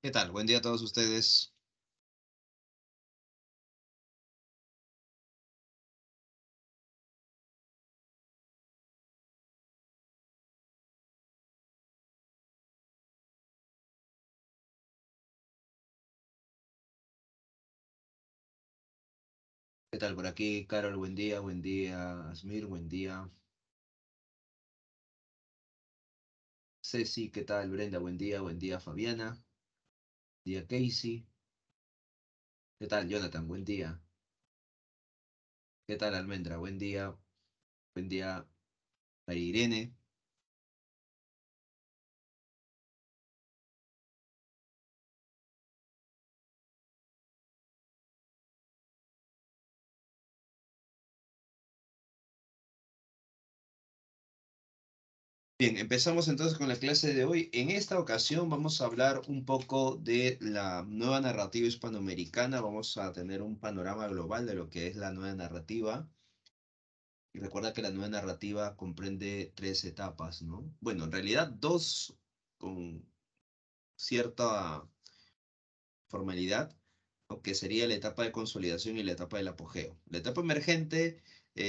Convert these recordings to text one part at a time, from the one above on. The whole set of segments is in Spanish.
¿Qué tal? Buen día a todos ustedes. ¿Qué tal por aquí, Carol? Buen día, Asmir, buen día. Ceci, ¿qué tal? Brenda, buen día, Fabiana, buen día, Casey. ¿Qué tal, Jonathan? Buen día. ¿Qué tal, Almendra? Buen día, María Irene. Bien, empezamos entonces con la clase de hoy. En esta ocasión vamos a hablar un poco de la nueva narrativa hispanoamericana. Vamos a tener un panorama global de lo que es la nueva narrativa. Y recuerda que la nueva narrativa comprende tres etapas, ¿no? Bueno, en realidad dos con cierta formalidad, ¿no? Que sería la etapa de consolidación y la etapa del apogeo. La etapa emergente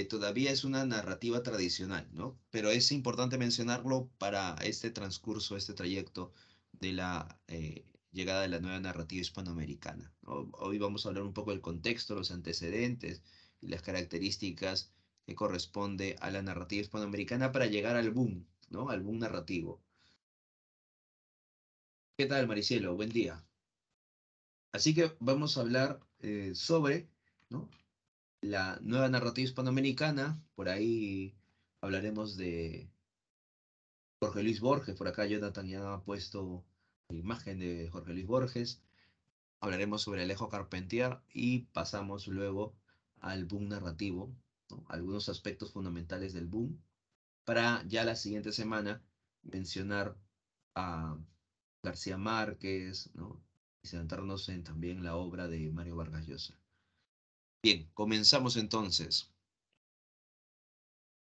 todavía es una narrativa tradicional, ¿no? Pero es importante mencionarlo para este transcurso, este trayecto de la llegada de la nueva narrativa hispanoamericana, ¿no? Hoy vamos a hablar un poco del contexto, los antecedentes y las características que corresponde a la narrativa hispanoamericana para llegar al boom, ¿no? Al boom narrativo. ¿Qué tal, Maricielo? Buen día. Así que vamos a hablar sobre, ¿no? La nueva narrativa hispanoamericana. Por ahí hablaremos de Jorge Luis Borges. Por acá Jonathan ya ha puesto la imagen de Jorge Luis Borges. Hablaremos sobre Alejo Carpentier y pasamos luego al boom narrativo, ¿no? Algunos aspectos fundamentales del boom, para ya la siguiente semana mencionar a García Márquez, ¿no? Y centrarnos en también la obra de Mario Vargas Llosa. Bien, comenzamos entonces.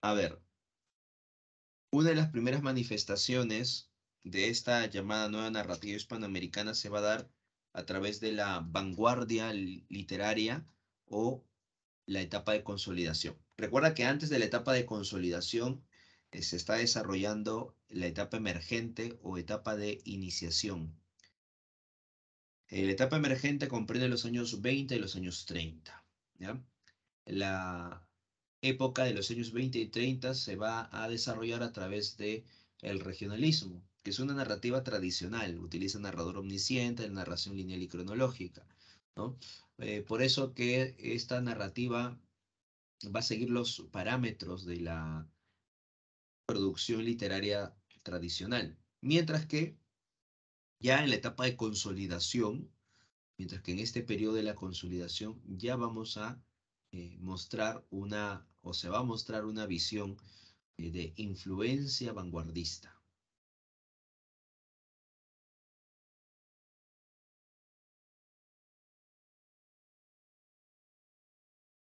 A ver, una de las primeras manifestaciones de esta llamada nueva narrativa hispanoamericana se va a dar a través de la vanguardia literaria o la etapa de consolidación. Recuerda que antes de la etapa de consolidación se está desarrollando la etapa emergente o etapa de iniciación. La etapa emergente comprende los años 20 y los años 30, ¿ya? La época de los años 20 y 30 se va a desarrollar a través de el regionalismo, que es una narrativa tradicional, utiliza narrador omnisciente, la narración lineal y cronológica, ¿no? Por eso que esta narrativa va a seguir los parámetros de la producción literaria tradicional, mientras que ya en la etapa de consolidación, mientras que en este periodo de la consolidación ya vamos a mostrar una, o se va a mostrar una visión de influencia vanguardista.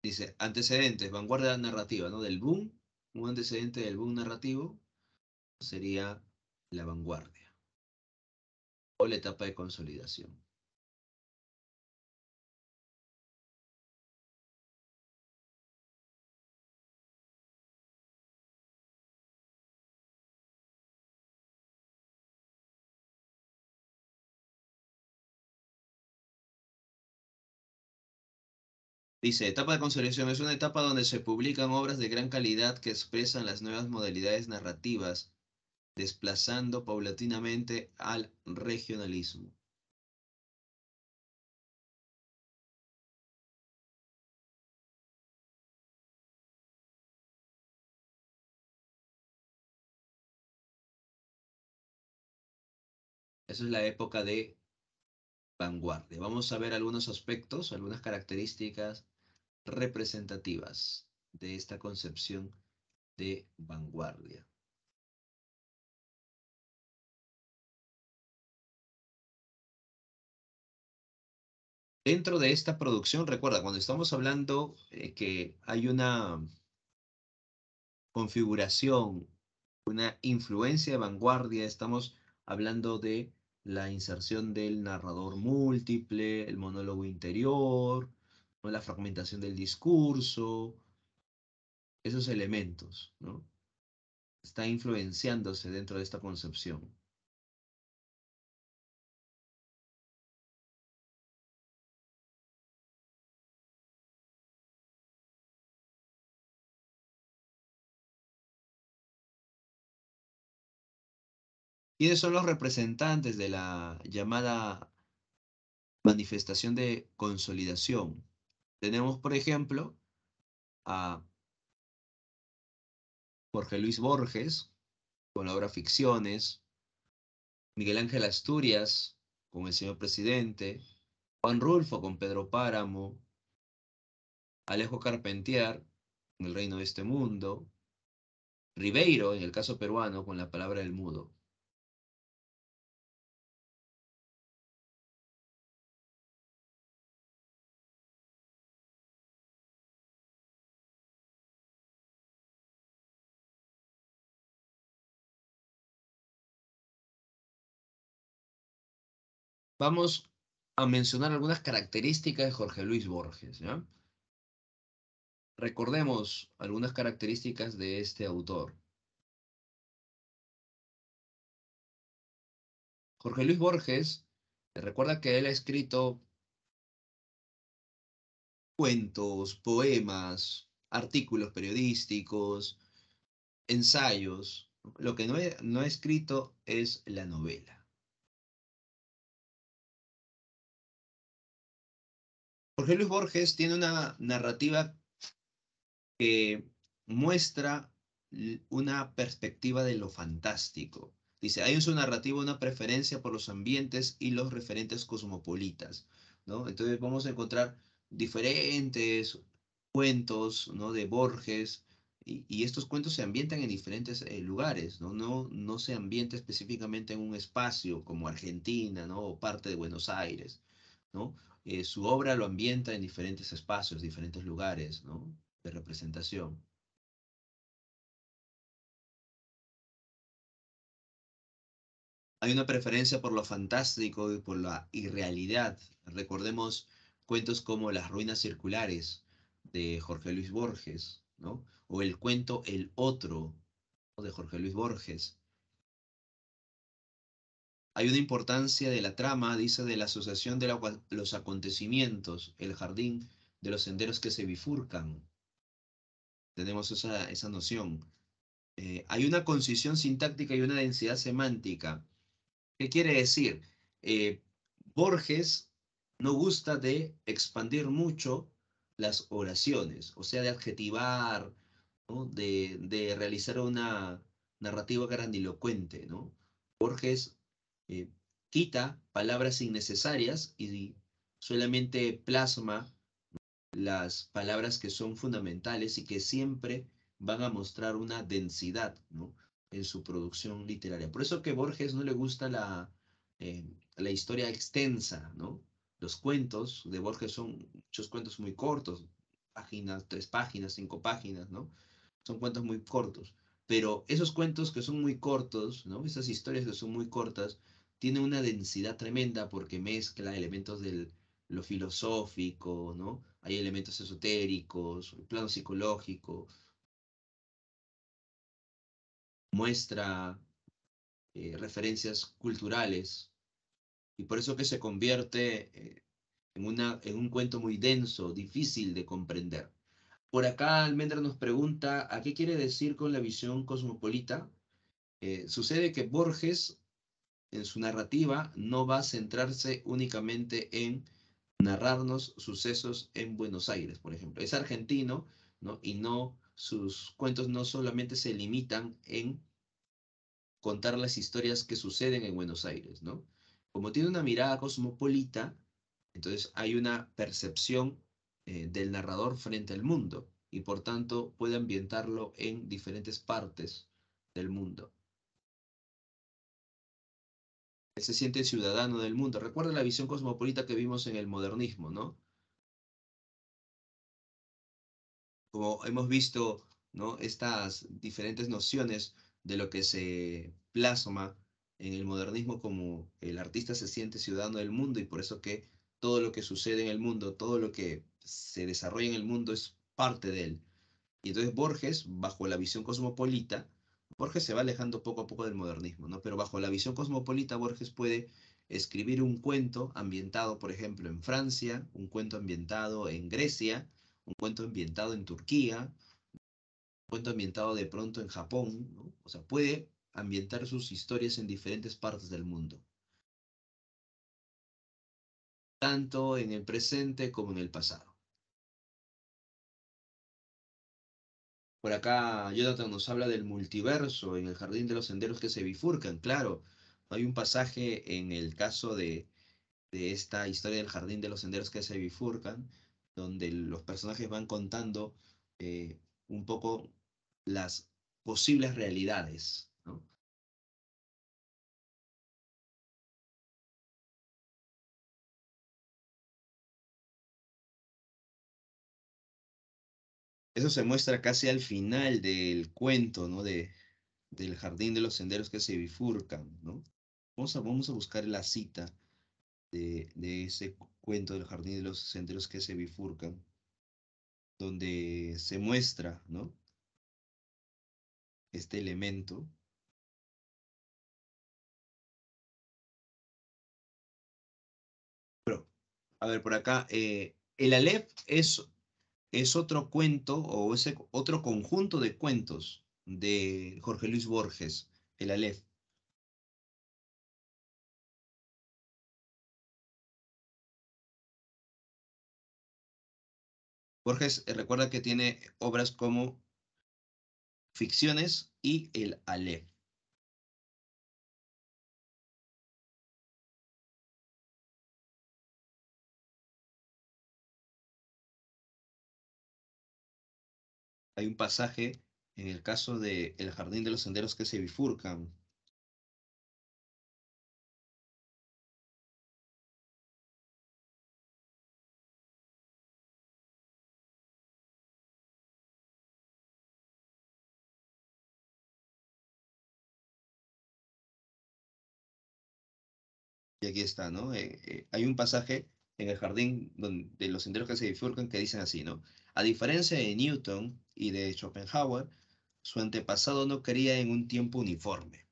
Dice, antecedentes, vanguardia narrativa, ¿no? Del boom, un antecedente del boom narrativo sería la vanguardia o la etapa de consolidación. Dice, etapa de consolidación es una etapa donde se publican obras de gran calidad que expresan las nuevas modalidades narrativas, desplazando paulatinamente al regionalismo. Esa es la época de vanguardia. Vamos a ver algunos aspectos, algunas características representativas de esta concepción de vanguardia. Dentro de esta producción, recuerda, cuando estamos hablando que hay una configuración, una influencia de vanguardia, estamos hablando de la inserción del narrador múltiple, el monólogo interior, ¿no? La fragmentación del discurso, esos elementos, ¿no? Está influenciándose dentro de esta concepción. ¿Quiénes son los representantes de la llamada manifestación de consolidación? Tenemos, por ejemplo, a Jorge Luis Borges, con la obra Ficciones, Miguel Ángel Asturias, con El señor presidente, Juan Rulfo con Pedro Páramo, Alejo Carpentier, en El reino de este mundo, Ribeiro, en el caso peruano, con La palabra del mudo. Vamos a mencionar algunas características de Jorge Luis Borges, ¿ya? Recordemos algunas características de este autor. Jorge Luis Borges, recuerda que él ha escrito cuentos, poemas, artículos periodísticos, ensayos. Lo que no ha escrito es la novela. Jorge Luis Borges tiene una narrativa que muestra una perspectiva de lo fantástico. Dice, hay en su narrativa una preferencia por los ambientes y los referentes cosmopolitas, ¿no? Entonces vamos a encontrar diferentes cuentos, ¿no? De Borges, y estos cuentos se ambientan en diferentes lugares, ¿no? No se ambienta específicamente en un espacio como Argentina, ¿no? O parte de Buenos Aires, ¿no? Su obra lo ambienta en diferentes espacios, diferentes lugares, ¿no? De representación. Hay una preferencia por lo fantástico y por la irrealidad. Recordemos cuentos como Las ruinas circulares de Jorge Luis Borges, ¿no? O el cuento El otro, ¿no? De Jorge Luis Borges. Hay una importancia de la trama, dice, de la asociación de los acontecimientos, el jardín de los senderos que se bifurcan. Tenemos esa noción. Hay una concisión sintáctica y una densidad semántica. ¿Qué quiere decir? Eh, Borges no gusta de expandir mucho las oraciones, o sea, de adjetivar, ¿no? De realizar una narrativa grandilocuente, ¿no? Borges eh, quita palabras innecesarias y solamente plasma las palabras que son fundamentales y que siempre van a mostrar una densidad, ¿no? En su producción literaria. Por eso que a Borges no le gusta la historia extensa, ¿no? Los cuentos de Borges son muchos cuentos muy cortos, páginas, 3 páginas, 5 páginas, ¿no? Son cuentos muy cortos. Pero esos cuentos que son muy cortos, ¿no? Esas historias que son muy cortas, tienen una densidad tremenda porque mezcla elementos de lo filosófico, ¿no? Hay elementos esotéricos, el plano psicológico, muestra referencias culturales, y por eso que se convierte en un cuento muy denso, difícil de comprender. Por acá Almendra nos pregunta, ¿a qué quiere decir con la visión cosmopolita? Sucede que Borges, en su narrativa, no va a centrarse únicamente en narrarnos sucesos en Buenos Aires, por ejemplo. Es argentino, ¿no? Y no, sus cuentos no solamente se limitan en contar las historias que suceden en Buenos Aires, ¿no? Como tiene una mirada cosmopolita, entonces hay una percepción del narrador frente al mundo y por tanto puede ambientarlo en diferentes partes del mundo. Él se siente ciudadano del mundo. Recuerda la visión cosmopolita que vimos en el modernismo, ¿no? Como hemos visto, ¿no? Estas diferentes nociones de lo que se plasma en el modernismo como el artista se siente ciudadano del mundo y por eso que todo lo que sucede en el mundo, todo lo que se desarrolla en el mundo es parte de él. Y entonces Borges, bajo la visión cosmopolita, Borges se va alejando poco a poco del modernismo, ¿no? Pero bajo la visión cosmopolita, Borges puede escribir un cuento ambientado, por ejemplo, en Francia, un cuento ambientado en Grecia, un cuento ambientado en Turquía, un cuento ambientado de pronto en Japón, ¿no? O sea, puede ambientar sus historias en diferentes partes del mundo, tanto en el presente como en el pasado. Por acá Jonathan nos habla del multiverso en el jardín de los senderos que se bifurcan. Claro, hay un pasaje en el caso de esta historia del jardín de los senderos que se bifurcan, donde los personajes van contando un poco las posibles realidades, ¿no? Eso se muestra casi al final del cuento, ¿no? Del jardín de los senderos que se bifurcan, ¿no? Vamos a buscar la cita de ese cuento del jardín de los senderos que se bifurcan, donde se muestra, ¿no? Este elemento. Pero, a ver, por acá, el Aleph es otro cuento o es otro conjunto de cuentos de Jorge Luis Borges, el Aleph. Borges recuerda que tiene obras como Ficciones y el Aleph. Hay un pasaje en el caso de El jardín de los senderos que se bifurcan. Y aquí está, ¿no? Hay un pasaje en el jardín de los senderos que se bifurcan que dicen así, ¿no? A diferencia de Newton y de Schopenhauer, su antepasado no creía en un tiempo uniforme,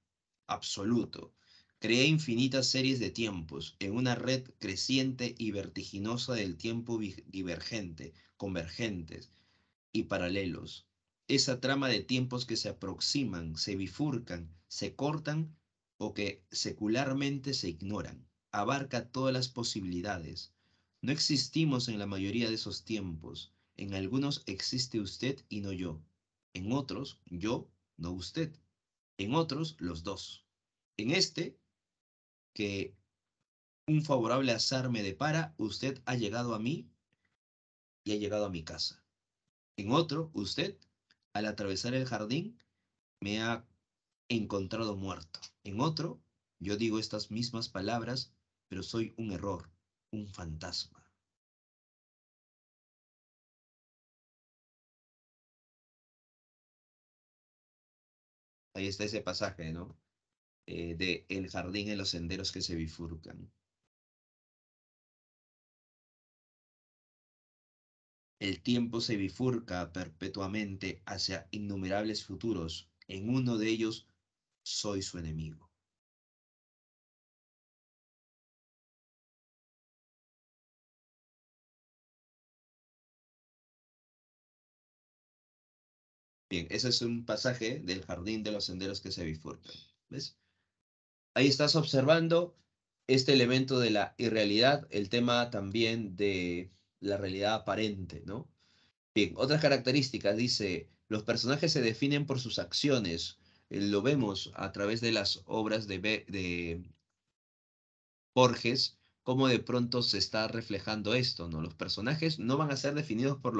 absoluto. Creía infinitas series de tiempos, en una red creciente y vertiginosa del tiempo divergente, convergentes y paralelos. Esa trama de tiempos que se aproximan, se bifurcan, se cortan o que secularmente se ignoran. Abarca todas las posibilidades. No existimos en la mayoría de esos tiempos. En algunos existe usted y no yo. En otros, yo, no usted. En otros, los dos. En este, que un favorable azar me depara, usted ha llegado a mí y ha llegado a mi casa. En otro, usted, al atravesar el jardín, me ha encontrado muerto. En otro, yo digo estas mismas palabras, pero soy un error, un fantasma. Ahí está ese pasaje, ¿no? De el jardín en los senderos que se bifurcan. El tiempo se bifurca perpetuamente hacia innumerables futuros. En uno de ellos soy su enemigo. Bien, ese es un pasaje del jardín de los senderos que se bifurcan. ¿Ves? Ahí estás observando este elemento de la irrealidad, el tema también de la realidad aparente, ¿no? Bien, otras características, dice, los personajes se definen por sus acciones. Lo vemos a través de las obras de Borges, cómo de pronto se está reflejando esto, ¿no? Los personajes no van a ser definidos por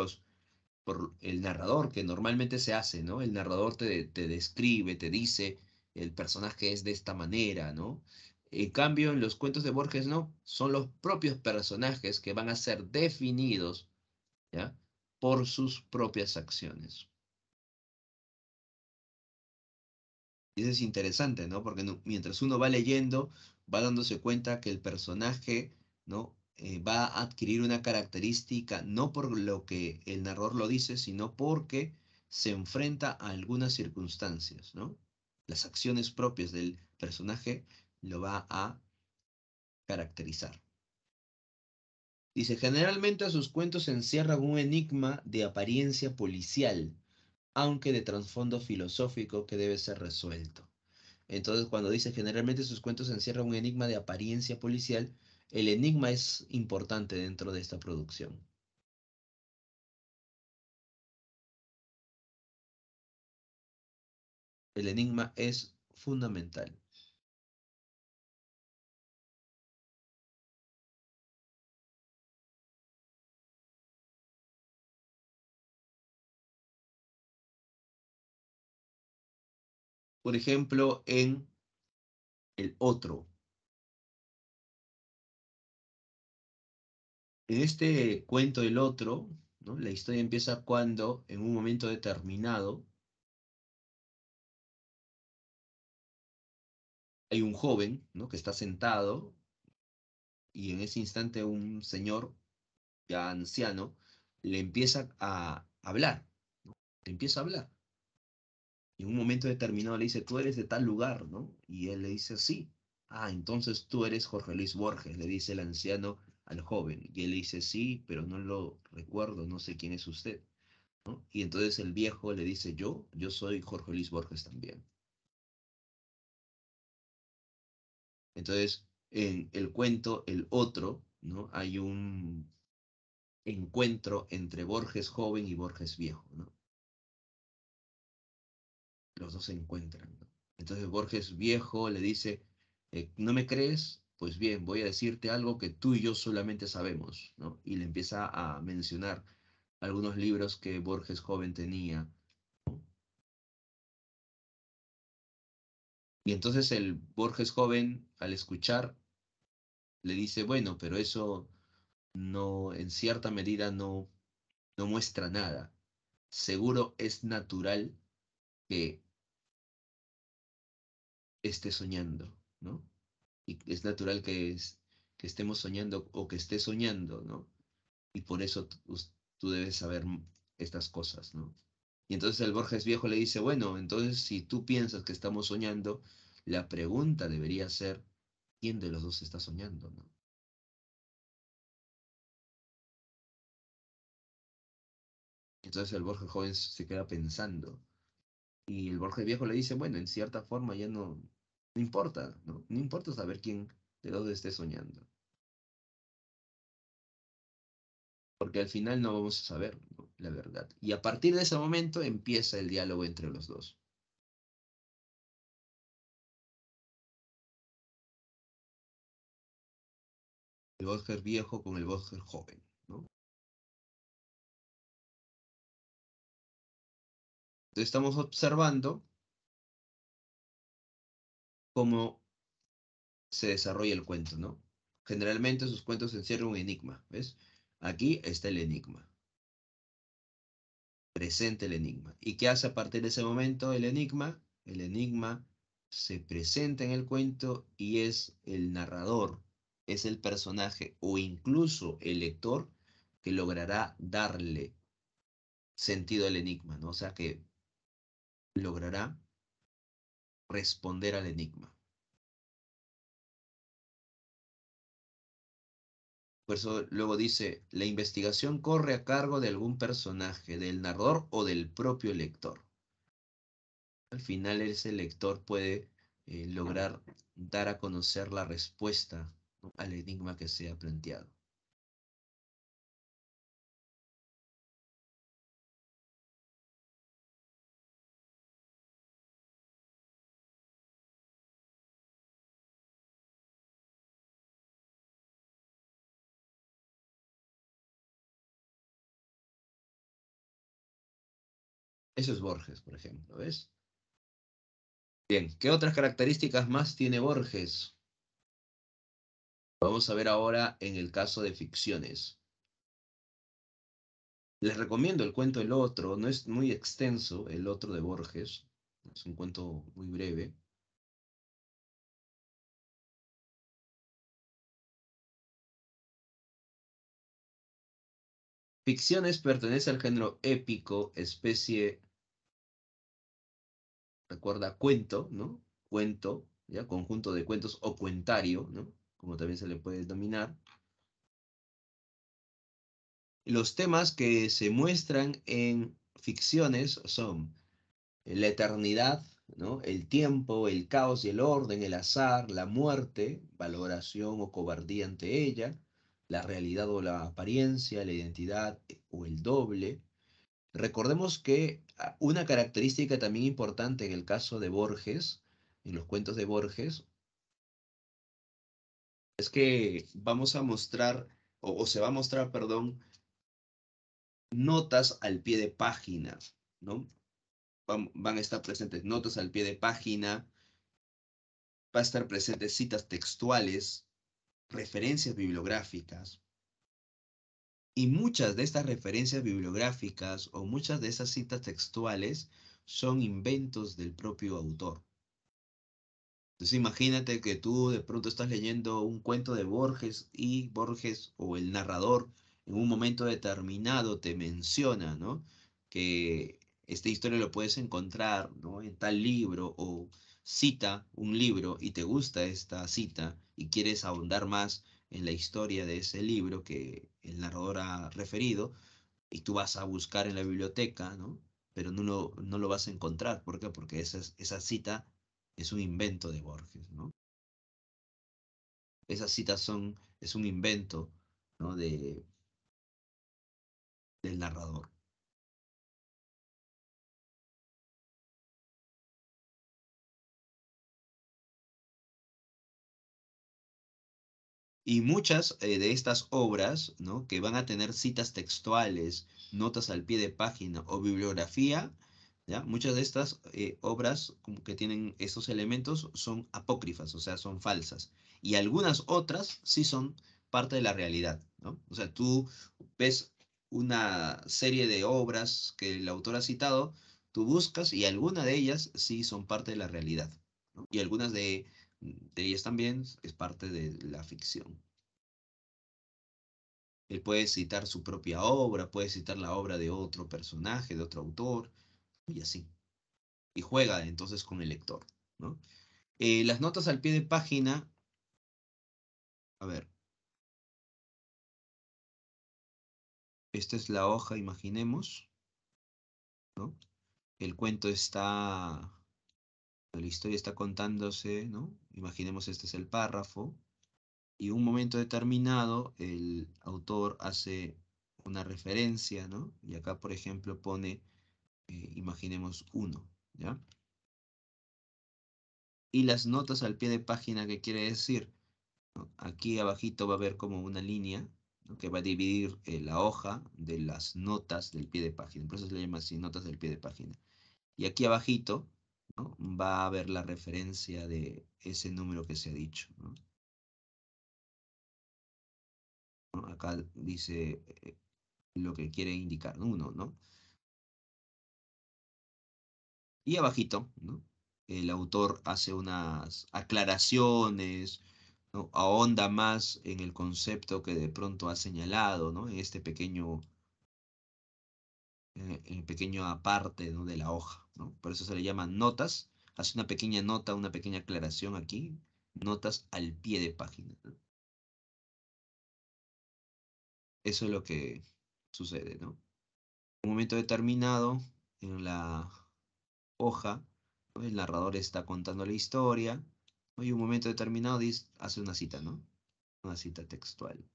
el narrador, que normalmente se hace, ¿no? El narrador te describe, te dice, el personaje es de esta manera, ¿no? En cambio, en los cuentos de Borges, no, son los propios personajes que van a ser definidos, ¿ya? Por sus propias acciones. Y eso es interesante, ¿no? Porque mientras uno va leyendo, va dándose cuenta que el personaje, ¿no? Va a adquirir una característica no por lo que el narrador lo dice, sino porque se enfrenta a algunas circunstancias, ¿no? Las acciones propias del personaje lo va a caracterizar. Dice, generalmente sus cuentos encierran un enigma de apariencia policial, aunque de trasfondo filosófico que debe ser resuelto. Entonces, cuando dice generalmente sus cuentos encierran un enigma de apariencia policial, el enigma es importante dentro de esta producción. El enigma es fundamental. Por ejemplo, en El Otro. En este cuento El Otro, ¿no? La historia empieza cuando, en un momento determinado, hay un joven, ¿no? Que está sentado y en ese instante un señor ya anciano le empieza a hablar, ¿no? Le empieza a hablar. Y en un momento determinado le dice, tú eres de tal lugar, ¿no? Y él le dice, sí. Ah, entonces tú eres Jorge Luis Borges, le dice el anciano al joven. Y él le dice, sí, pero no lo recuerdo, no sé quién es usted, ¿no? Y entonces el viejo le dice, yo soy Jorge Luis Borges también. Entonces, en el cuento, el otro, ¿no? Hay un encuentro entre Borges joven y Borges viejo, ¿no? Los dos se encuentran, ¿no? Entonces Borges viejo le dice, ¿no me crees? Pues bien, voy a decirte algo que tú y yo solamente sabemos, ¿no? Y le empieza a mencionar algunos libros que Borges joven tenía. Y entonces el Borges joven, al escuchar, le dice, bueno, pero eso no, en cierta medida no muestra nada. Seguro es natural que esté soñando, ¿no? Y es natural que estemos soñando o que esté soñando, ¿no? Y por eso tú debes saber estas cosas, ¿no? Y entonces el Borges viejo le dice, bueno, entonces si tú piensas que estamos soñando, la pregunta debería ser, ¿quién de los dos está soñando, no? Entonces el Borges joven se queda pensando y el Borges viejo le dice, bueno, en cierta forma ya no importa, ¿no? No importa saber quién de los dos esté soñando, porque al final no vamos a saber, ¿no? La verdad. Y a partir de ese momento empieza el diálogo entre los dos. El Borges viejo con el Borges joven, ¿no? Entonces estamos observando cómo se desarrolla el cuento, ¿no? Generalmente sus cuentos encierran un enigma, ¿ves? Aquí está el enigma, presente el enigma. ¿Y qué hace a partir de ese momento el enigma? El enigma se presenta en el cuento y es el narrador, es el personaje o incluso el lector que logrará darle sentido al enigma, ¿no? O sea, que logrará responder al enigma. Por eso luego dice, la investigación corre a cargo de algún personaje, del narrador o del propio lector. Al final ese lector puede lograr dar a conocer la respuesta, ¿no? Al enigma que se ha planteado. Eso es Borges, por ejemplo, ¿ves? Bien, ¿qué otras características más tiene Borges? Vamos a ver ahora en el caso de ficciones. Les recomiendo el cuento El Otro, no es muy extenso, El Otro de Borges. Es un cuento muy breve. Ficciones pertenece al género épico, especie, recuerda, cuento, ¿no? Cuento, ¿ya? Conjunto de cuentos o cuentario, ¿no? Como también se le puede denominar. Los temas que se muestran en ficciones son la eternidad, ¿no? El tiempo, el caos y el orden, el azar, la muerte, valoración o cobardía ante ella, la realidad o la apariencia, la identidad o el doble. Recordemos que una característica también importante en el caso de Borges, en los cuentos de Borges, es que vamos a mostrar, o se va a mostrar, perdón, notas al pie de página, ¿no? Van a estar presentes notas al pie de página, va a estar presentes citas textuales, referencias bibliográficas, y muchas de estas referencias bibliográficas o muchas de esas citas textuales son inventos del propio autor. Entonces imagínate que tú de pronto estás leyendo un cuento de Borges y Borges o el narrador en un momento determinado te menciona, ¿no? Que esta historia lo puedes encontrar, ¿no? En tal libro o cita un libro y te gusta esta cita y quieres ahondar más en la historia de ese libro que el narrador ha referido y tú vas a buscar en la biblioteca, ¿no? Pero no lo vas a encontrar. ¿Por qué? Porque esa cita es un invento de Borges, ¿no? Esas citas es un invento, ¿no? Del narrador. Y muchas de estas obras, ¿no? Que van a tener citas textuales, notas al pie de página o bibliografía, ¿ya? Muchas de estas obras como que tienen esos elementos son apócrifas, o sea, son falsas. Y algunas otras sí son parte de la realidad, ¿no? O sea, tú ves una serie de obras que el autor ha citado, tú buscas y algunas de ellas sí son parte de la realidad, ¿no? Y algunas de ellas también es parte de la ficción. Él puede citar su propia obra, puede citar la obra de otro personaje, de otro autor, y así. Y juega entonces con el lector, ¿no? Las notas al pie de página, a ver, esta es la hoja, imaginemos, ¿no? El cuento está, la historia está contándose, ¿no? Imaginemos este es el párrafo, y un momento determinado el autor hace una referencia, ¿no? Y acá, por ejemplo, pone, imaginemos uno, ¿ya? Y las notas al pie de página, ¿qué quiere decir? ¿No? Aquí abajito va a haber como una línea, ¿no? Que va a dividir la hoja de las notas del pie de página. Por eso se le llama así, notas del pie de página. Y aquí abajito, ¿no? Va a haber la referencia de ese número que se ha dicho, ¿no? ¿No? Acá dice lo que quiere indicar, ¿no? Uno, ¿no? Y abajito, ¿no? El autor hace unas aclaraciones, ¿no? Ahonda más en el concepto que de pronto ha señalado, ¿no? En este pequeño, en pequeño aparte, ¿no? De la hoja, ¿no? Por eso se le llama notas. Hace una pequeña nota, una pequeña aclaración aquí, notas al pie de página, ¿no? Eso es lo que sucede, ¿no? En un momento determinado, en la hoja, ¿no? El narrador está contando la historia, ¿no? Y en un momento determinado hace una cita, ¿no? Una cita textual,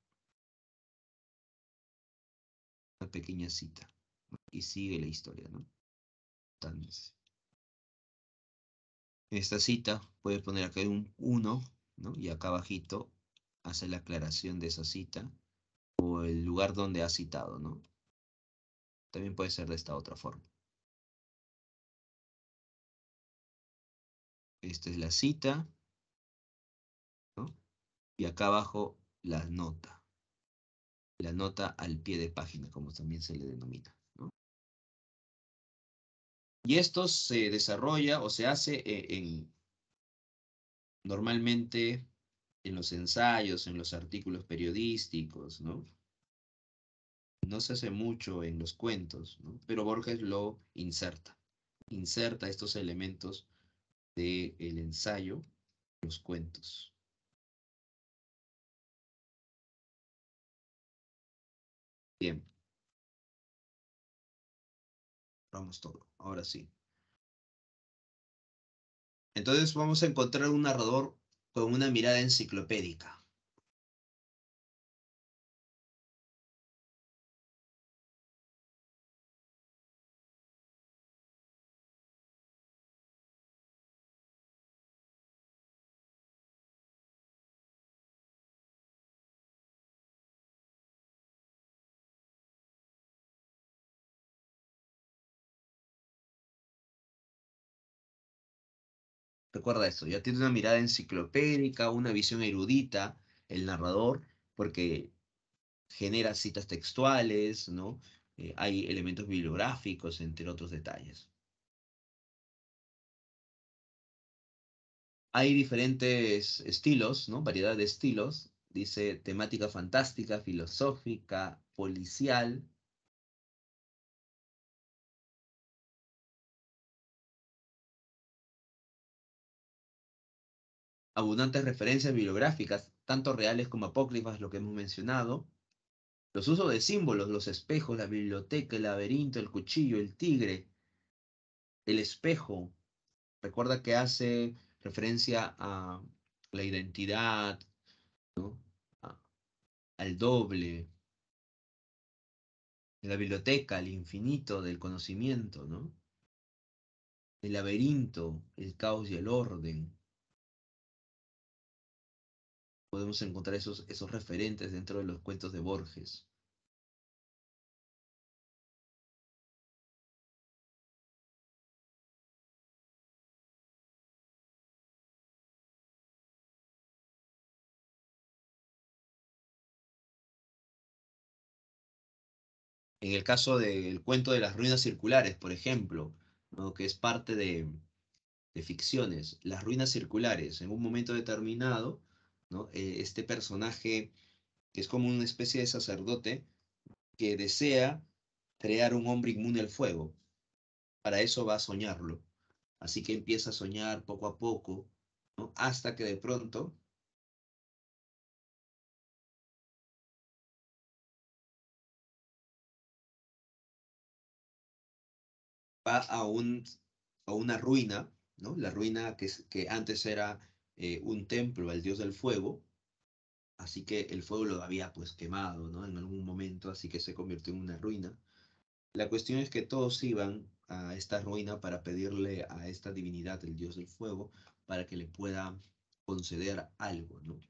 una pequeña cita, y sigue la historia, ¿no? Entonces, en esta cita puede poner acá un uno, ¿no? Y acá abajito hace la aclaración de esa cita o el lugar donde ha citado, ¿no? También puede ser de esta otra forma. Esta es la cita, ¿no? Y acá abajo la nota al pie de página, como también se le denomina, ¿no? Y esto se desarrolla o se hace normalmente en los ensayos, en los artículos periodísticos, ¿no? No se hace mucho en los cuentos, ¿no? Pero Borges lo inserta estos elementos del ensayo en los cuentos. Bien, vamos todo, ahora sí. Entonces vamos a encontrar un narrador con una mirada enciclopédica. Recuerda esto, ya tiene una mirada enciclopédica, una visión erudita, el narrador, porque genera citas textuales, ¿no? Hay elementos bibliográficos, entre otros detalles. Hay diferentes estilos, ¿no? Variedad de estilos. Dice temática fantástica, filosófica, policial, abundantes referencias bibliográficas, tanto reales como apócrifas, lo que hemos mencionado. Los usos de símbolos, los espejos, la biblioteca, el laberinto, el cuchillo, el tigre, el espejo. Recuerda que hace referencia a la identidad, ¿no? A- al doble, de la biblioteca, al infinito del conocimiento, ¿no? El laberinto, el caos y el orden. Podemos encontrar esos referentes dentro de los cuentos de Borges. En el caso del cuento de las ruinas circulares, por ejemplo, ¿no? Que es parte de ficciones, las ruinas circulares, en un momento determinado, ¿no? Este personaje, que es como una especie de sacerdote, que desea crear un hombre inmune al fuego. Para eso va a soñarlo. Así que empieza a soñar poco a poco, ¿no? Hasta que de pronto va a una ruina, ¿no? La ruina que antes era un templo al dios del fuego, así que el fuego lo había pues quemado, ¿no? En algún momento, así que se convirtió en una ruina. La cuestión es que todos iban a esta ruina para pedirle a esta divinidad, el dios del fuego, para que le pueda conceder algo, ¿no?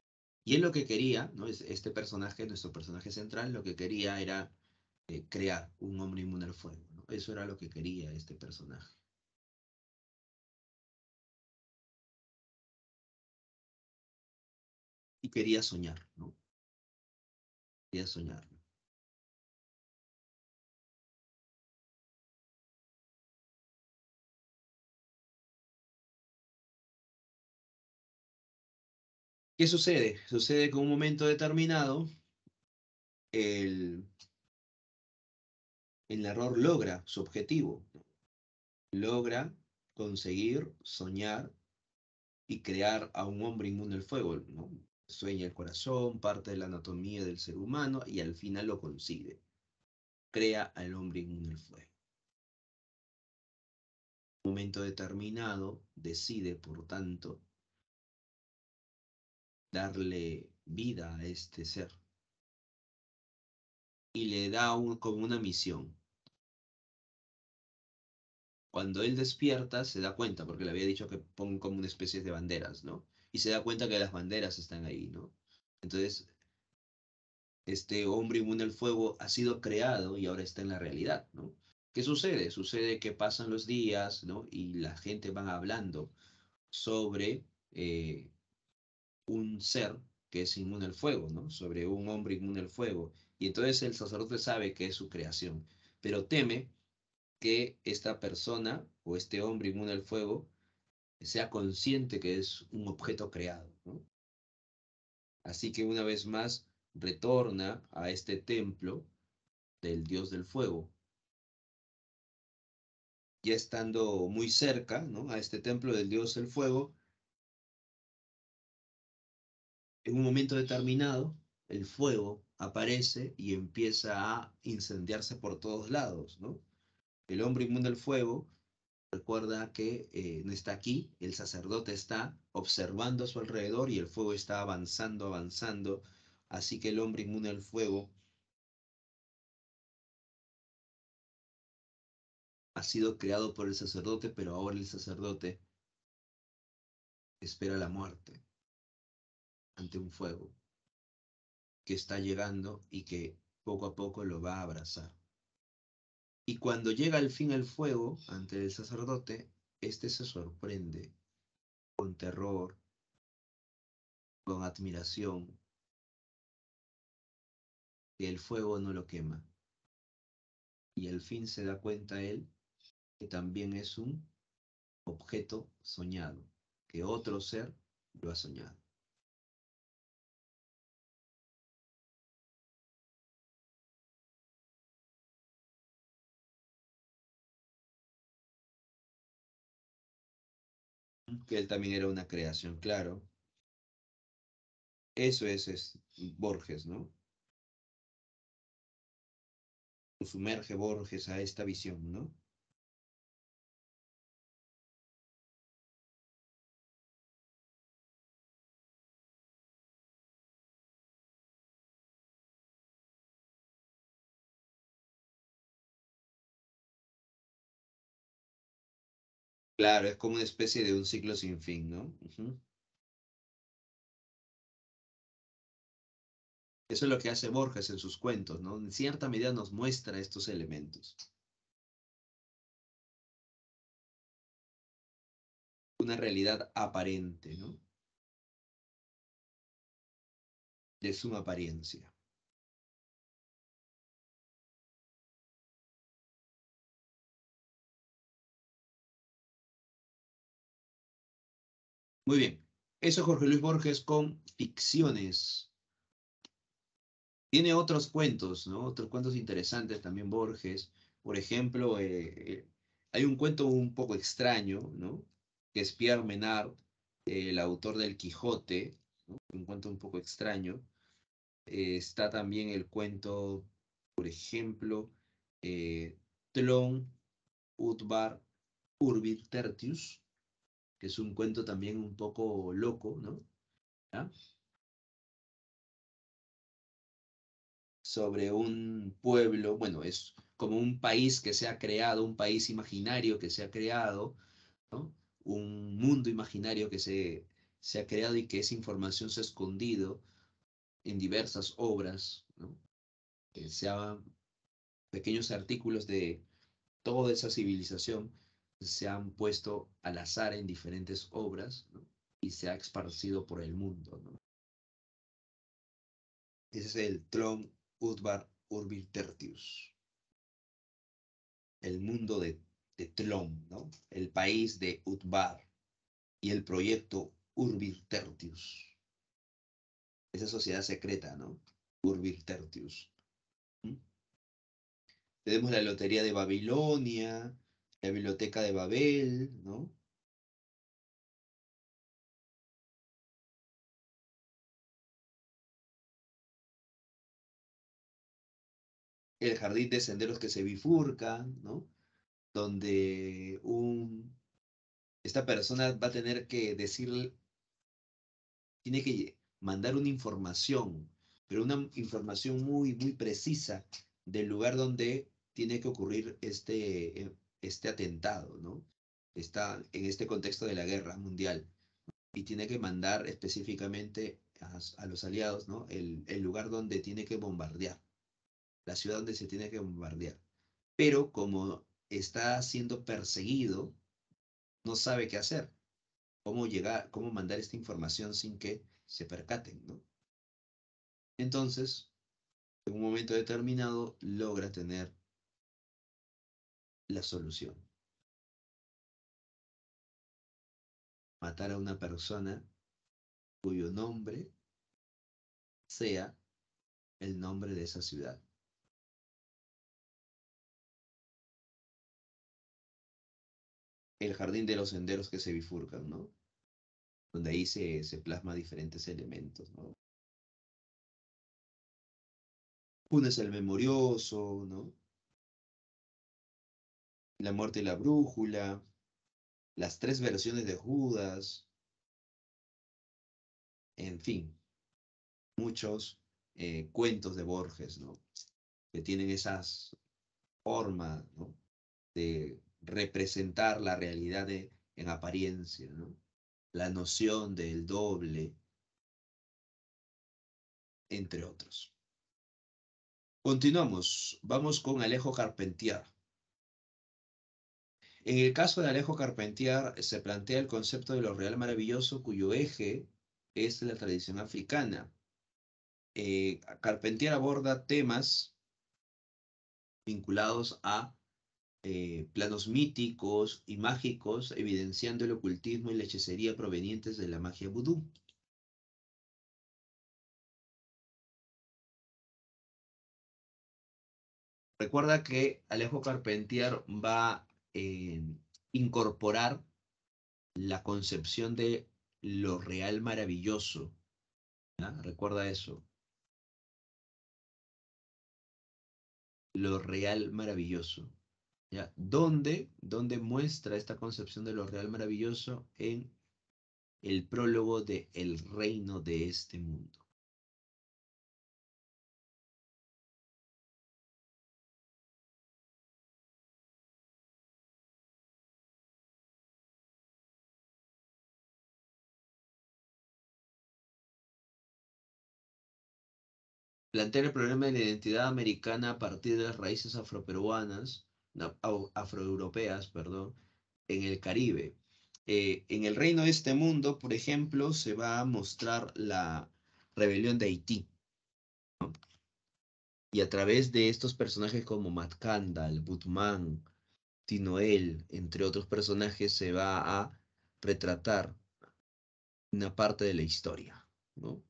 Y él lo que quería, ¿no? Este personaje, nuestro personaje central, lo que quería era crear un hombre inmune al fuego, ¿no? Eso era lo que quería este personaje. Y quería soñar, ¿no? Quería soñar. ¿Qué sucede? Sucede que en un momento determinado el, el narrador logra su objetivo, ¿no? Logra conseguir soñar y crear a un hombre inmune al fuego, ¿no? Sueña el corazón, parte de la anatomía del ser humano y al final lo consigue. Crea al hombre inmune al fuego. En un momento determinado decide, por tanto, darle vida a este ser y le da como una misión. Cuando él despierta, se da cuenta, porque le había dicho que ponga como una especie de banderas, ¿no? Y se da cuenta que las banderas están ahí, ¿no? Entonces, este hombre inmune al fuego ha sido creado y ahora está en la realidad, ¿no? ¿Qué sucede? Sucede que pasan los días, ¿no? Y la gente va hablando sobre un ser que es inmune al fuego, ¿no? Sobre un hombre inmune al fuego. Y entonces el sacerdote sabe que es su creación, pero teme que esta persona o este hombre inmune al fuego sea consciente que es un objeto creado, ¿no? Así que una vez más retorna a este templo del dios del fuego. Ya estando muy cerca, ¿no? A este templo del dios del fuego, en un momento determinado, el fuego aparece y empieza a incendiarse por todos lados, ¿no? El hombre inmune al fuego recuerda que no está aquí, el sacerdote está observando a su alrededor y el fuego está avanzando, avanzando. Así que el hombre inmune al fuego ha sido creado por el sacerdote, pero ahora el sacerdote espera la muerte ante un fuego que está llegando y que poco a poco lo va a abrazar. Y cuando llega al fin el fuego ante el sacerdote, éste se sorprende con terror, con admiración, que el fuego no lo quema. Y al fin se da cuenta él que también es un objeto soñado, que otro ser lo ha soñado. Que él también era una creación, claro. Eso es Borges, ¿no? Sumerge Borges a esta visión, ¿no? Claro, es como una especie de un ciclo sin fin, ¿no? Ujú. Eso es lo que hace Borges en sus cuentos, ¿no? En cierta medida nos muestra estos elementos. Una realidad aparente, ¿no? De suma apariencia. Muy bien. Eso Jorge Luis Borges con ficciones. Tiene otros cuentos, ¿no? Otros cuentos interesantes también Borges. Por ejemplo, hay un cuento un poco extraño, ¿no? Que es Pierre Menard, el autor del Quijote, ¿no? Un cuento un poco extraño. Está también el cuento, por ejemplo, eh, Tlon Utbar Urbit Tertius, que es un cuento también un poco loco, ¿no? ¿Ah? Sobre un pueblo, bueno, es como un país que se ha creado, un país imaginario que se ha creado, ¿no? Un mundo imaginario que se ha creado y que esa información se ha escondido en diversas obras, ¿no? Se ha, pequeños artículos de toda esa civilización se han puesto al azar en diferentes obras, ¿no? Y se ha esparcido por el mundo, ¿no? Ese es el Tron Utbar Urbit Tertius, el mundo de Tlön, ¿no? El país de Utbar y el proyecto Urbit Tertius, esa sociedad secreta, ¿no? Urbit Tertius. ¿Mm? Tenemos la Lotería de Babilonia, la Biblioteca de Babel, ¿no? El jardín de senderos que se bifurcan, ¿no? Donde esta persona va a tener que decir, tiene que mandar una información, pero una información muy, muy precisa del lugar donde tiene que ocurrir este atentado, ¿no? Está en este contexto de la guerra mundial y tiene que mandar específicamente a los aliados, ¿no? El lugar donde tiene que bombardear, la ciudad donde se tiene que bombardear. Pero como está siendo perseguido, no sabe qué hacer, cómo llegar, cómo mandar esta información sin que se percaten, ¿no? Entonces, en un momento determinado, logra tener la solución. Matar a una persona cuyo nombre sea el nombre de esa ciudad. El jardín de los senderos que se bifurcan, ¿no? Donde ahí se plasma diferentes elementos, ¿no? Uno es el memorioso, ¿no? La muerte y la brújula, las tres versiones de Judas, en fin, muchos cuentos de Borges, ¿no? Que tienen esas formas, ¿no? De representar la realidad en apariencia, ¿no? La noción del doble, entre otros. Continuamos, vamos con Alejo Carpentier. En el caso de Alejo Carpentier se plantea el concepto de lo real maravilloso cuyo eje es la tradición africana. Carpentier aborda temas vinculados a planos míticos y mágicos, evidenciando el ocultismo y la hechicería provenientes de la magia vudú. Recuerda que Alejo Carpentier va a incorporar la concepción de lo real maravilloso. ¿Ya? Recuerda eso, lo real maravilloso. ¿Ya? ¿Dónde muestra esta concepción de lo real maravilloso? En el prólogo de El reino de este mundo. Plantea el problema de la identidad americana a partir de las raíces afroperuanas, no, afroeuropeas, perdón, en el Caribe. En el reino de este mundo, por ejemplo, se va a mostrar la rebelión de Haití. Y a través de estos personajes como Matt Candle, Butman, Tinoel, entre otros personajes, se va a retratar una parte de la historia, ¿no?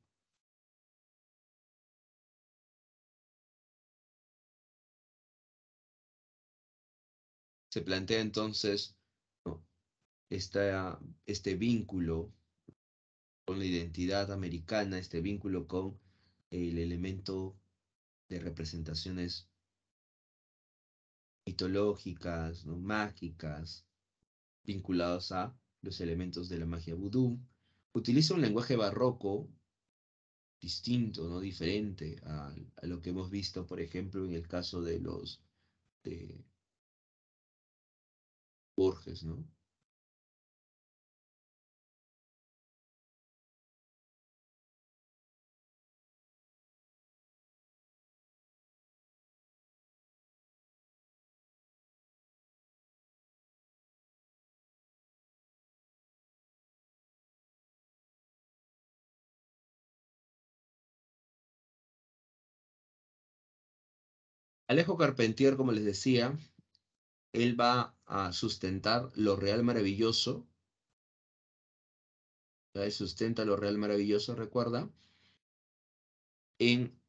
Se plantea entonces, ¿no? Este vínculo con la identidad americana, este vínculo con el elemento de representaciones mitológicas, ¿no? Mágicas, vinculados a los elementos de la magia vudú. Utiliza un lenguaje barroco distinto, ¿no? Diferente a lo que hemos visto, por ejemplo, en el caso de los de Borges, ¿no? Alejo Carpentier, como les decía, él va a sustentar lo real maravilloso, ¿ya? Él sustenta lo real maravilloso, recuerda, en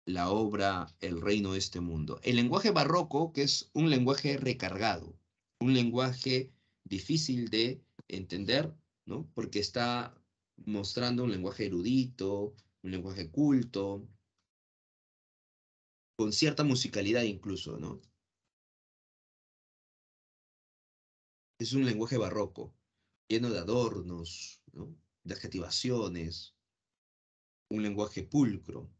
la obra El reino de este mundo. El lenguaje barroco, que es un lenguaje recargado, un lenguaje difícil de entender, ¿no? Porque está mostrando un lenguaje erudito, un lenguaje culto, con cierta musicalidad incluso, ¿no? Es un lenguaje barroco, lleno de adornos, ¿no? De adjetivaciones, un lenguaje pulcro.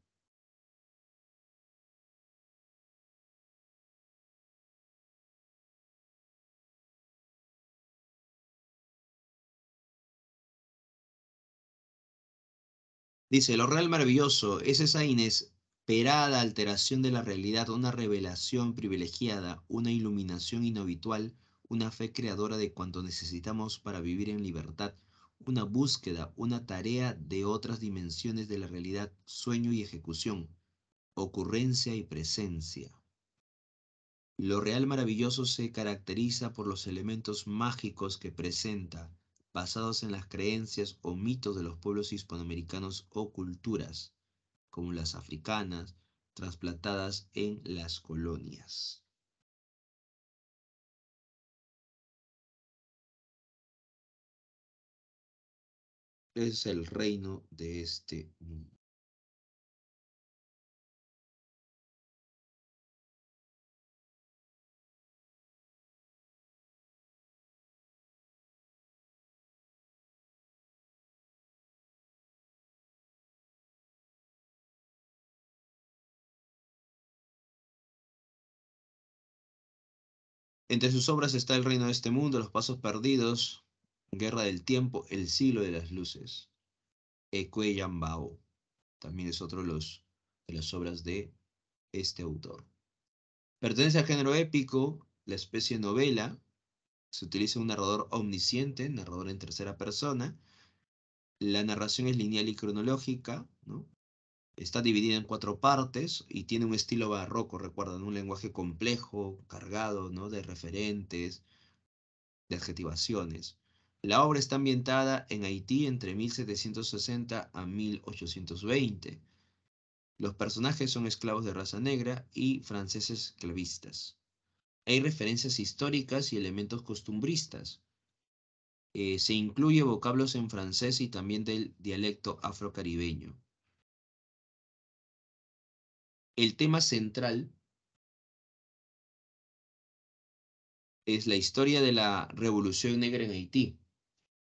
Dice, lo real maravilloso es esa inesperada alteración de la realidad, una revelación privilegiada, una iluminación inhabitual, una fe creadora de cuanto necesitamos para vivir en libertad, una búsqueda, una tarea de otras dimensiones de la realidad, sueño y ejecución, ocurrencia y presencia. Lo real maravilloso se caracteriza por los elementos mágicos que presenta, basados en las creencias o mitos de los pueblos hispanoamericanos o culturas, como las africanas, trasplantadas en las colonias. Es el reino de este mundo. Entre sus obras está El reino de este mundo, Los pasos perdidos, Guerra del tiempo, El siglo de las luces. Ecueyambao también es otro de las obras de este autor. Pertenece al género épico, la especie novela. Se utiliza un narrador omnisciente, narrador en tercera persona. La narración es lineal y cronológica, ¿no? Está dividida en cuatro partes y tiene un estilo barroco, recuerdan, un lenguaje complejo, cargado, ¿no? De referentes, de adjetivaciones. La obra está ambientada en Haití entre 1760 a 1820. Los personajes son esclavos de raza negra y franceses esclavistas. Hay referencias históricas y elementos costumbristas. Se incluye vocablos en francés y también del dialecto afrocaribeño. El tema central es la historia de la Revolución Negra en Haití.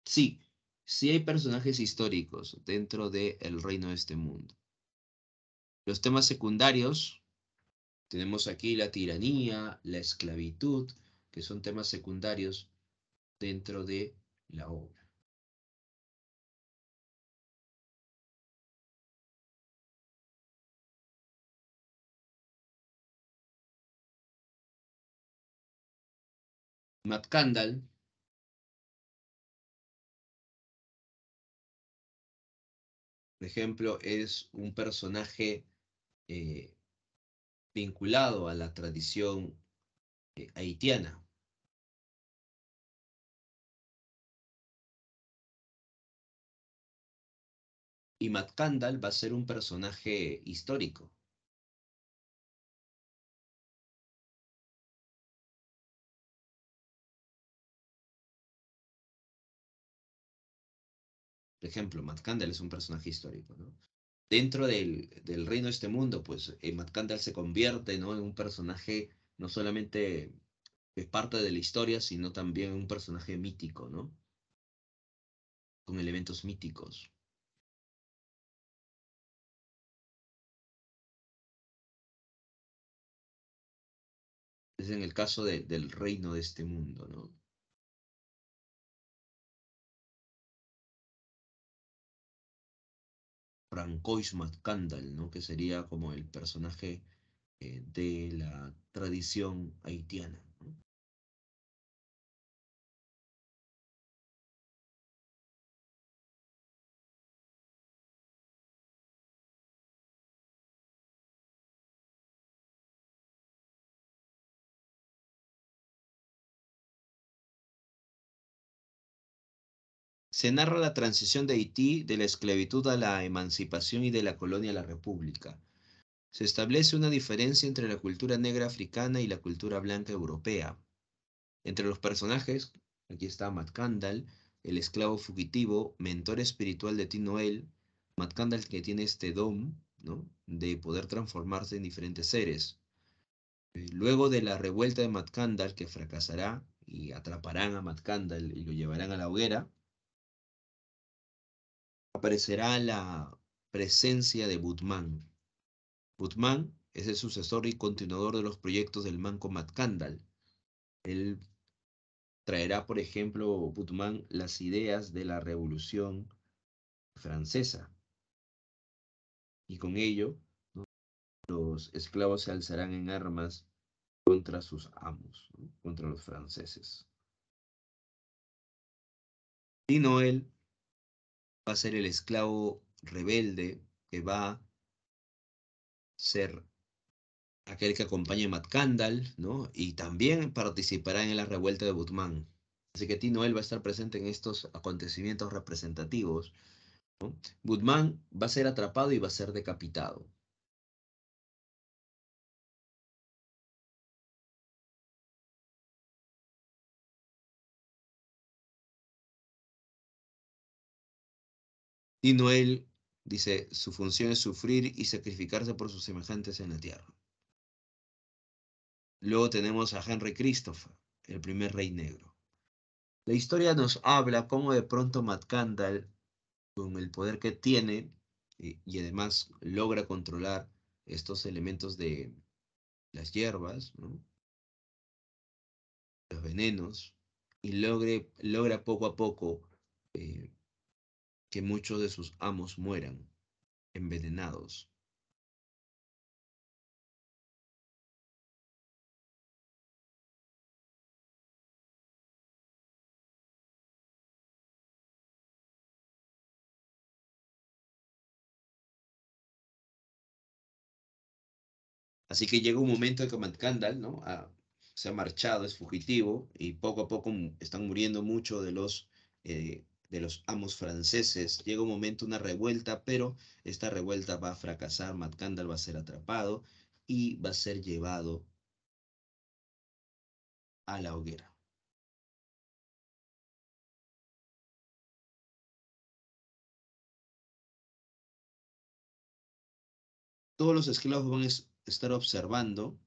Sí, sí hay personajes históricos dentro de El reino de este mundo. Los temas secundarios, tenemos aquí la tiranía, la esclavitud, que son temas secundarios dentro de la obra. Matt Candle, por ejemplo, es un personaje eh, vinculado a la tradición haitiana. Y Matt Candle va a ser un personaje histórico. Por ejemplo, Matt Candle es un personaje histórico, ¿no? Dentro del reino de este mundo, pues Matt Candle se convierte, ¿no? En un personaje no solamente es parte de la historia, sino también un personaje mítico, ¿no? Con elementos míticos. Es en el caso del reino de este mundo, ¿no? Francois Matt Candle, ¿no? Que sería como el personaje de la tradición haitiana, ¿no? Se narra la transición de Haití de la esclavitud a la emancipación y de la colonia a la república. Se establece una diferencia entre la cultura negra africana y la cultura blanca europea. Entre los personajes, aquí está Matt Candle, el esclavo fugitivo, mentor espiritual de Tino Noel. Matt Candle que tiene este don, ¿no? De poder transformarse en diferentes seres. Luego de la revuelta de Matt Candle, que fracasará y atraparán a Matt Candle y lo llevarán a la hoguera, aparecerá la presencia de Butman. Butman es el sucesor y continuador de los proyectos del manco Matt Candle. Él traerá, por ejemplo, Butman las ideas de la Revolución Francesa y con ello los esclavos se alzarán en armas contra sus amos, ¿no? Contra los franceses. Y Noel va a ser el esclavo rebelde que va a ser aquel que acompaña a Matt Candle, ¿no? Y también participará en la revuelta de Butman. Así que Tino él va a estar presente en estos acontecimientos representativos. Butman va a ser atrapado y va a ser decapitado. Tino él dice, su función es sufrir y sacrificarse por sus semejantes en la tierra. Luego tenemos a Henry Christopher, el primer rey negro. La historia nos habla cómo de pronto Matt Candle, con el poder que tiene y además logra controlar estos elementos de las hierbas, ¿no? Los venenos, y logra poco a poco eh, que muchos de sus amos mueran envenenados. Así que llega un momento en que Matt Candle, ¿no? Se ha marchado, es fugitivo, y poco a poco están muriendo muchos de los amos franceses. Llega un momento, una revuelta, pero esta revuelta va a fracasar. Matt Candle va a ser atrapado y va a ser llevado a la hoguera. Todos los esclavos van a estar observando,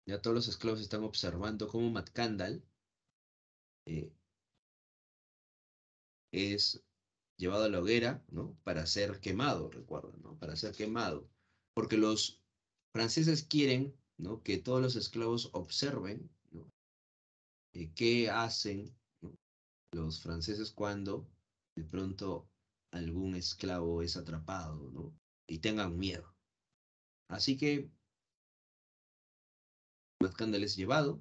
ya todos los esclavos están observando cómo Matt Candle eh, es llevado a la hoguera, ¿no? Para ser quemado, recuerda, ¿no? Para ser quemado. Porque los franceses quieren, ¿no? Que todos los esclavos observen, ¿no? Qué hacen, ¿no? Los franceses cuando de pronto algún esclavo es atrapado, ¿no? Y tengan miedo. Así que Matkandal es llevado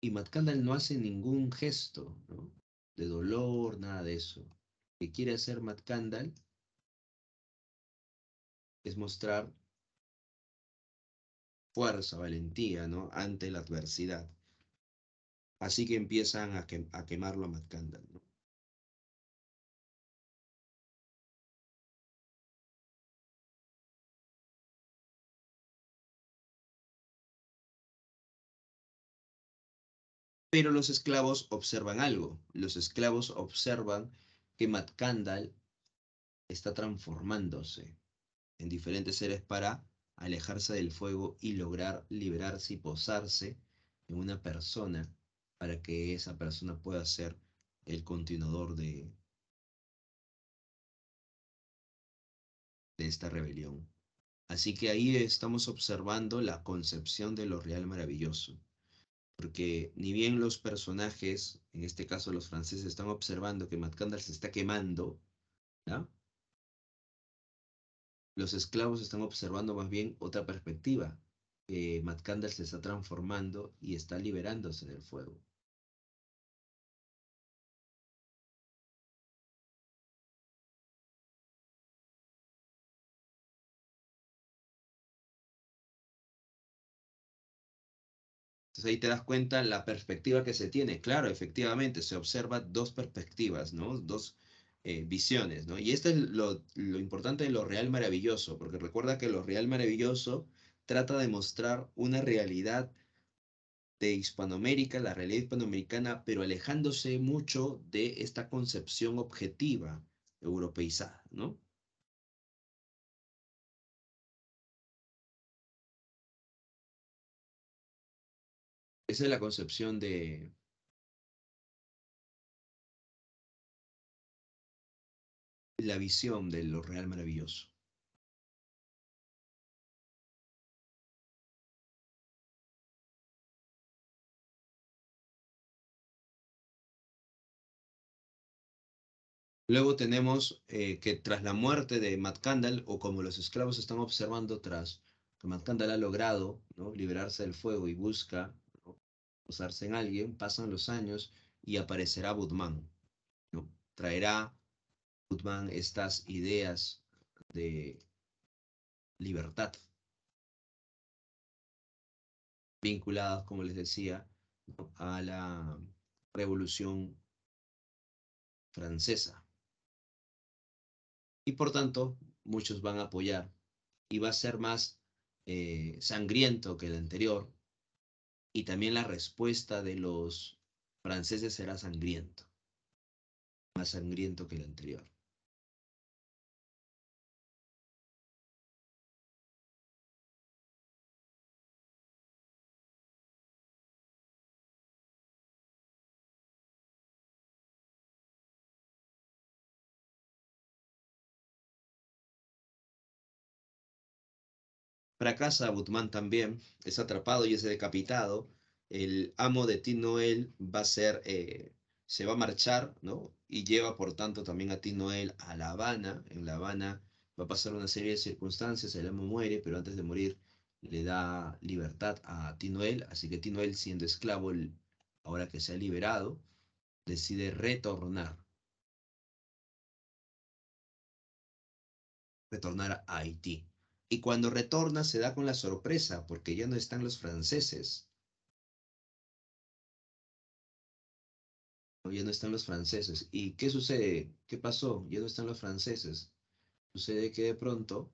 y Matkandal no hace ningún gesto, ¿no? De dolor, nada de eso. Lo que quiere hacer Matkandal es mostrar fuerza, valentía, ¿no? Ante la adversidad. Así que empiezan a quemarlo a Matkandal, ¿no? Pero los esclavos observan algo. Los esclavos observan que Matkandal está transformándose en diferentes seres para alejarse del fuego y lograr liberarse y posarse en una persona para que esa persona pueda ser el continuador de esta rebelión. Así que ahí estamos observando la concepción de lo real maravilloso, porque ni bien los personajes, en este caso los franceses, están observando que Matkandal se está quemando, ¿ya? Los esclavos están observando más bien otra perspectiva, que Matkandal se está transformando y está liberándose del fuego. Entonces ahí te das cuenta la perspectiva que se tiene. Claro, efectivamente, se observa dos perspectivas, ¿no? Dos visiones, ¿no? Y esto es lo importante de lo real maravilloso, porque recuerda que lo real maravilloso trata de mostrar una realidad de Hispanoamérica, la realidad hispanoamericana, pero alejándose mucho de esta concepción objetiva europeizada, ¿no? Esa es la concepción de la visión de lo real maravilloso. Luego tenemos que tras la muerte de Matt Candle, o como los esclavos están observando tras que Matt Candle ha logrado, ¿no? Liberarse del fuego y busca, ¿no? Posarse en alguien, pasan los años y aparecerá Budman, ¿no? Traerá Guzmán estas ideas de libertad vinculadas, como les decía, ¿no?, a la Revolución Francesa. Y por tanto, muchos van a apoyar y va a ser más sangriento que el anterior, y también la respuesta de los franceses será sangriento, más sangriento que el anterior. Fracasa Gutmann también, es atrapado y es decapitado. El amo de Tinoel va a ser, se va a marchar, ¿no? Y lleva, por tanto, también a Tinoel a La Habana. En La Habana va a pasar una serie de circunstancias, el amo muere, pero antes de morir le da libertad a Tinoel, así que Tinoel, siendo esclavo, ahora que se ha liberado, decide retornar a Haití. Y cuando retorna se da con la sorpresa, porque ya no están los franceses. Ya no están los franceses. ¿Y qué sucede? ¿Qué pasó? Ya no están los franceses. Sucede que de pronto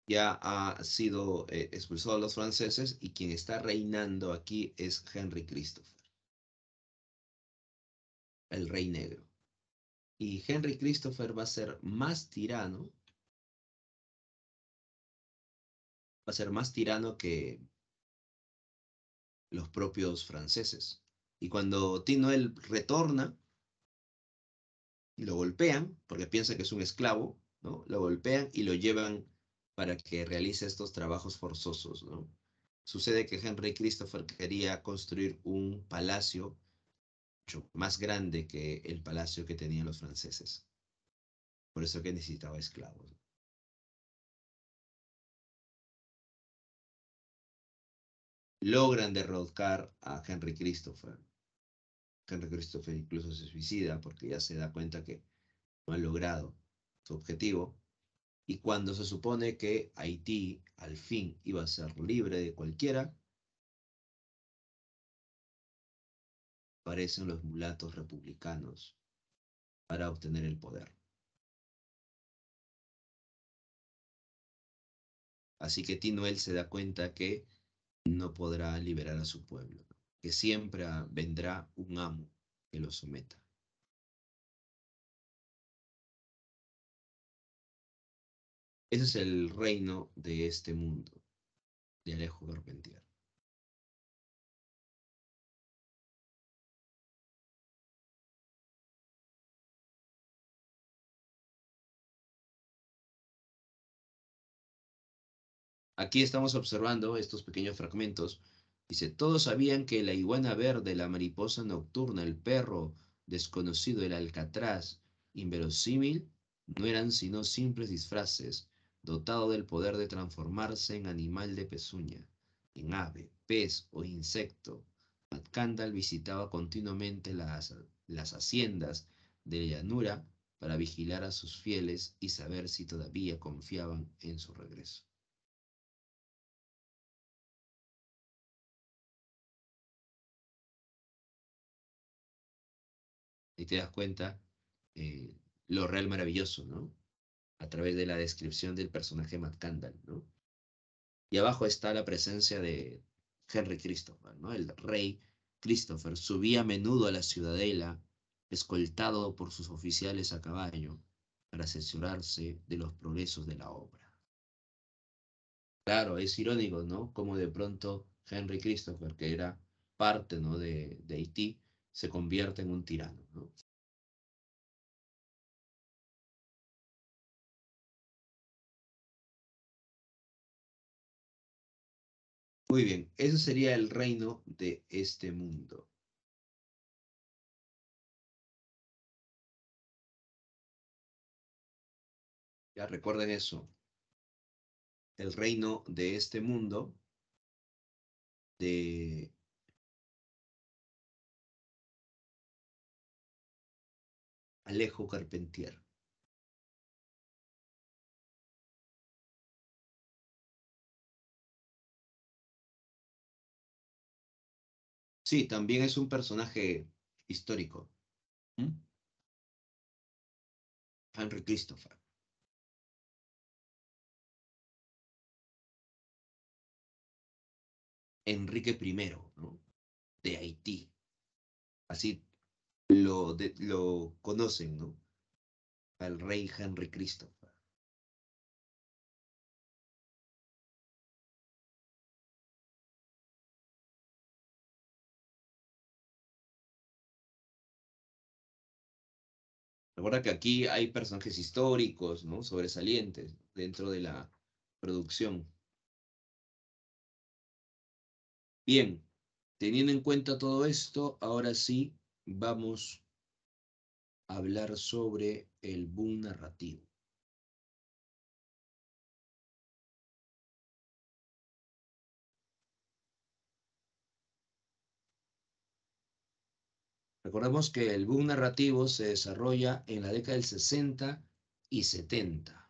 ya ha sido expulsado a los franceses y quien está reinando aquí es Henry Christopher, el rey negro. Y Henry Christopher va a ser más tirano, va a ser más tirano que los propios franceses. Y cuando Tinoel retorna, lo golpean, porque piensa que es un esclavo, ¿no? Lo golpean y lo llevan para que realice estos trabajos forzosos, ¿no? Sucede que Henry Christopher quería construir un palacio mucho más grande que el palacio que tenían los franceses. Por eso que necesitaba esclavos. Logran derrocar a Henry Christopher. Henry Christopher incluso se suicida porque ya se da cuenta que no ha logrado su objetivo. Y cuando se supone que Haití al fin iba a ser libre de cualquiera, aparecen los mulatos republicanos para obtener el poder. Así que Tinoel se da cuenta que no podrá liberar a su pueblo, ¿no?, que siempre vendrá un amo que lo someta. Ese es el reino de este mundo, de Alejo Carpentier. Aquí estamos observando estos pequeños fragmentos. Dice, todos sabían que la iguana verde, la mariposa nocturna, el perro desconocido, el alcatraz inverosímil, no eran sino simples disfraces, dotados del poder de transformarse en animal de pezuña, en ave, pez o insecto. McCandal visitaba continuamente las haciendas de llanura para vigilar a sus fieles y saber si todavía confiaban en su regreso. Y te das cuenta eh, lo real maravilloso, ¿no? A través de la descripción del personaje Matt Candle, ¿no? Y abajo está la presencia de Henry Christopher, ¿no? El rey Christopher subía a menudo a la ciudadela, escoltado por sus oficiales a caballo, para asesorarse de los progresos de la obra. Claro, es irónico, ¿no? Como de pronto Henry Christopher, que era parte, ¿no?, de Haití, se convierte en un tirano, ¿no? Muy bien, ese sería el reino de este mundo. Ya recuerden eso, el reino de este mundo, de Alejo Carpentier. Sí, también es un personaje histórico. ¿Mm? Henry Christopher. Enrique I, ¿no? De Haití. Así lo conocen, ¿no? Al rey Henry Christopher. Recuerda que aquí hay personajes históricos, ¿no? Sobresalientes dentro de la producción. Bien, teniendo en cuenta todo esto, ahora sí vamos a hablar sobre el boom narrativo. Recordemos que el boom narrativo se desarrolla en la década del 60 y 70.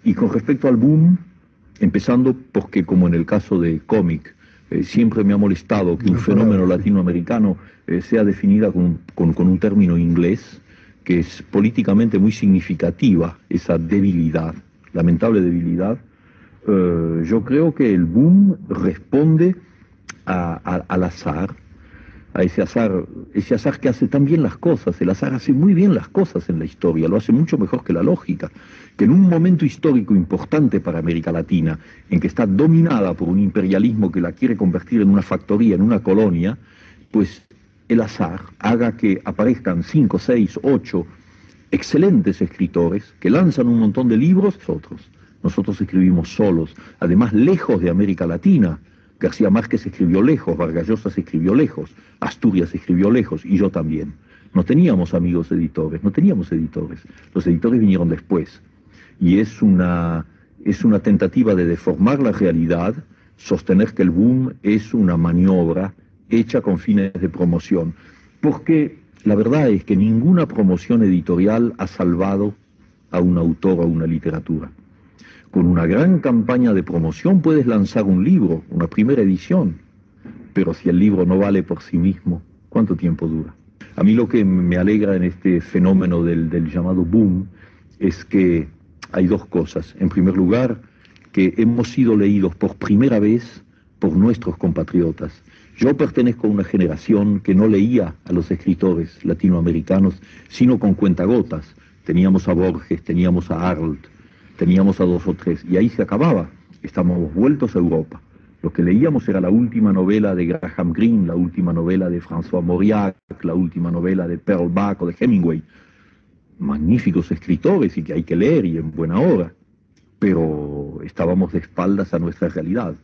Y con respecto al boom, empezando porque como en el caso de cómic, siempre me ha molestado que un fenómeno latinoamericano sea definida con un término inglés, que es políticamente muy significativa, esa debilidad, lamentable debilidad. Yo creo que el boom responde al azar, a ese azar que hace tan bien las cosas. El azar hace muy bien las cosas en la historia, lo hace mucho mejor que la lógica. Que en un momento histórico importante para América Latina, en que está dominada por un imperialismo que la quiere convertir en una factoría, en una colonia, pues el azar haga que aparezcan 5, 6, 8 excelentes escritores que lanzan un montón de libros. Nosotros escribimos solos, además lejos de América Latina. García Márquez escribió lejos, Vargas Llosa se escribió lejos, Asturias escribió lejos, y yo también. No teníamos amigos editores, no teníamos editores. Los editores vinieron después. Y es una tentativa de deformar la realidad, sostener que el boom es una maniobra hecha con fines de promoción. Porque la verdad es que ninguna promoción editorial ha salvado a un autor o a una literatura. Con una gran campaña de promoción puedes lanzar un libro, una primera edición, pero si el libro no vale por sí mismo, ¿cuánto tiempo dura? A mí lo que me alegra en este fenómeno del llamado boom es que hay dos cosas. En primer lugar, que hemos sido leídos por primera vez por nuestros compatriotas. Yo pertenezco a una generación que no leía a los escritores latinoamericanos, sino con cuentagotas. Teníamos a Borges, teníamos a Arlt, teníamos a dos o tres, y ahí se acababa. Estamos vueltos a Europa. Lo que leíamos era la última novela de Graham Greene, la última novela de François Mauriac, la última novela de Pearl Buck o de Hemingway. Magníficos escritores y que hay que leer y en buena hora, pero estábamos de espaldas a nuestra realidad.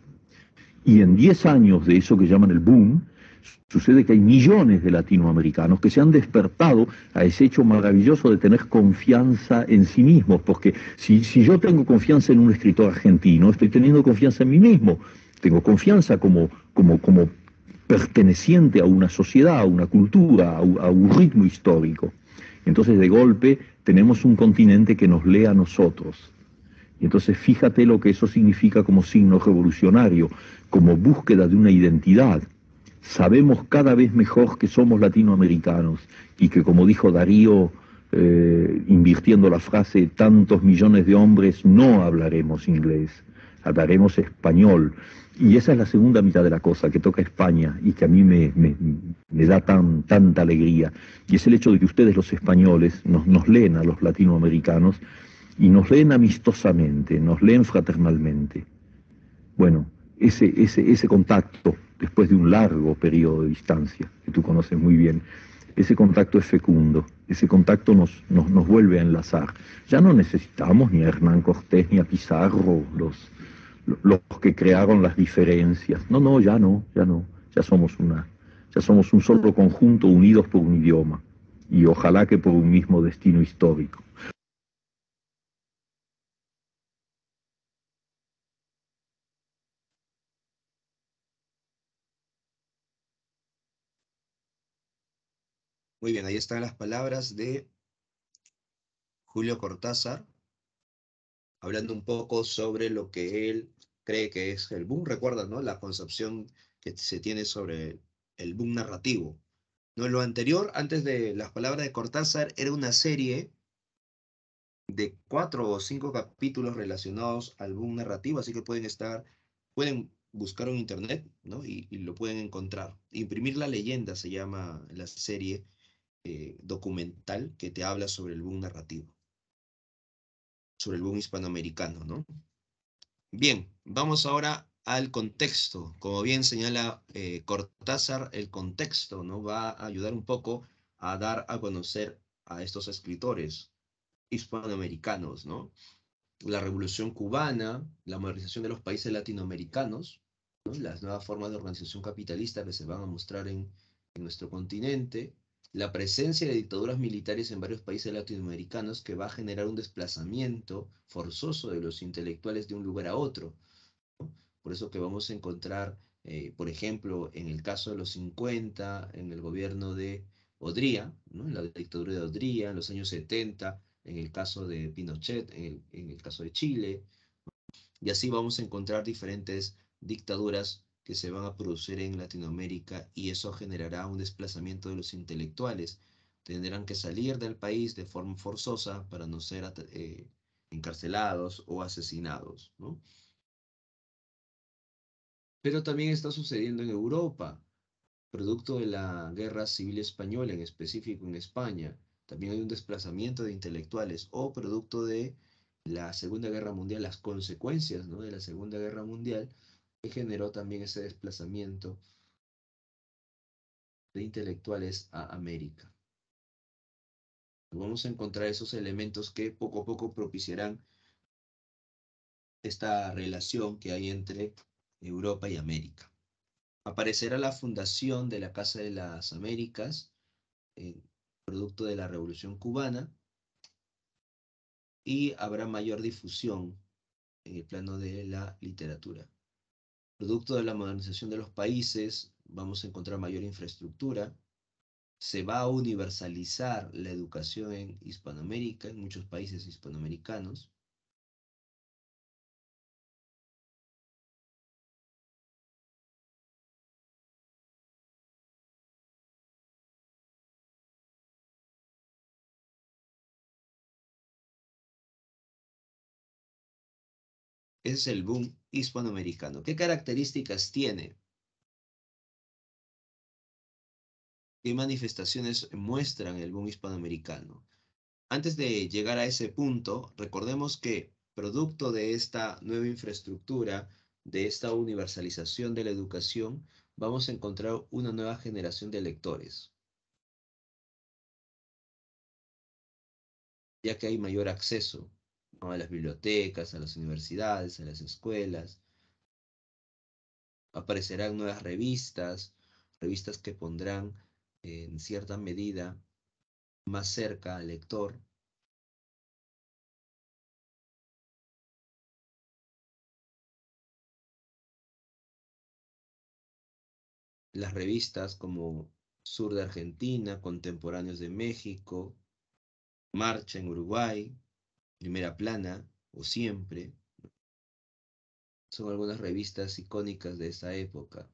Y en 10 años de eso que llaman el boom, sucede que hay millones de latinoamericanos que se han despertado a ese hecho maravilloso de tener confianza en sí mismos, porque si yo tengo confianza en un escritor argentino, estoy teniendo confianza en mí mismo, tengo confianza como perteneciente a una sociedad, a una cultura, a un ritmo histórico. Entonces de golpe tenemos un continente que nos lee a nosotros. Y entonces fíjate lo que eso significa como signo revolucionario, como búsqueda de una identidad. Sabemos cada vez mejor que somos latinoamericanos y que, como dijo Darío, invirtiendo la frase, tantos millones de hombres no hablaremos inglés, hablaremos español. Y esa es la segunda mitad de la cosa, que toca España y que a mí me da tanta alegría. Y es el hecho de que ustedes los españoles nos leen a los latinoamericanos y nos leen amistosamente, nos leen fraternalmente. Bueno, ese contacto, después de un largo periodo de distancia, que tú conoces muy bien, ese contacto es fecundo, ese contacto nos vuelve a enlazar. Ya no necesitamos ni a Hernán Cortés ni a Pizarro, los que crearon las diferencias. No, no, ya no, ya no. Ya somos un solo conjunto unidos por un idioma y ojalá que por un mismo destino histórico. Muy bien, ahí están las palabras de Julio Cortázar, hablando un poco sobre lo que él cree que es el boom. Recuerda, ¿no? La concepción que se tiene sobre el boom narrativo. ¿No? Lo anterior, antes de las palabras de Cortázar, era una serie de 4 o 5 capítulos relacionados al boom narrativo, así que pueden buscar en internet, ¿no? Y lo pueden encontrar. Imprimir la leyenda se llama la serie documental que te habla sobre el boom narrativo, sobre el boom hispanoamericano, ¿no? Bien, vamos ahora al contexto. Como bien señala Cortázar, el contexto, ¿no? Va a ayudar un poco a dar a conocer a estos escritores hispanoamericanos, ¿no? La Revolución Cubana, la modernización de los países latinoamericanos, ¿no? Las nuevas formas de organización capitalista que se van a mostrar en nuestro continente, la presencia de dictaduras militares en varios países latinoamericanos que va a generar un desplazamiento forzoso de los intelectuales de un lugar a otro. Por eso que vamos a encontrar, por ejemplo, en el caso de los 50, en el gobierno de Odría, ¿no? En la dictadura de Odría, en los años 70, en el caso de Pinochet, en el caso de Chile, y así vamos a encontrar diferentes dictaduras que se van a producir en Latinoamérica y eso generará un desplazamiento de los intelectuales. Tendrán que salir del país de forma forzosa para no ser encarcelados o asesinados, ¿no? Pero también está sucediendo en Europa, producto de la Guerra Civil Española, en específico en España. También hay un desplazamiento de intelectuales o producto de la Segunda Guerra Mundial, las consecuencias, ¿no? de la Segunda Guerra Mundial, que generó también ese desplazamiento de intelectuales a América. Vamos a encontrar esos elementos que poco a poco propiciarán esta relación que hay entre Europa y América. Aparecerá la fundación de la Casa de las Américas, producto de la Revolución Cubana, y habrá mayor difusión en el plano de la literatura. Producto de la modernización de los países, vamos a encontrar mayor infraestructura, se va a universalizar la educación en Hispanoamérica, en muchos países hispanoamericanos. Ese es el boom hispanoamericano. ¿Qué características tiene? ¿Qué manifestaciones muestran el boom hispanoamericano? Antes de llegar a ese punto, recordemos que producto de esta nueva infraestructura, de esta universalización de la educación, vamos a encontrar una nueva generación de lectores, ya que hay mayor acceso, ¿no? A las bibliotecas, a las universidades, a las escuelas. Aparecerán nuevas revistas, revistas que pondrán en cierta medida más cerca al lector. Las revistas como Sur de Argentina, Contemporáneos de México, Marcha en Uruguay, Primera Plana o Siempre, son algunas revistas icónicas de esa época.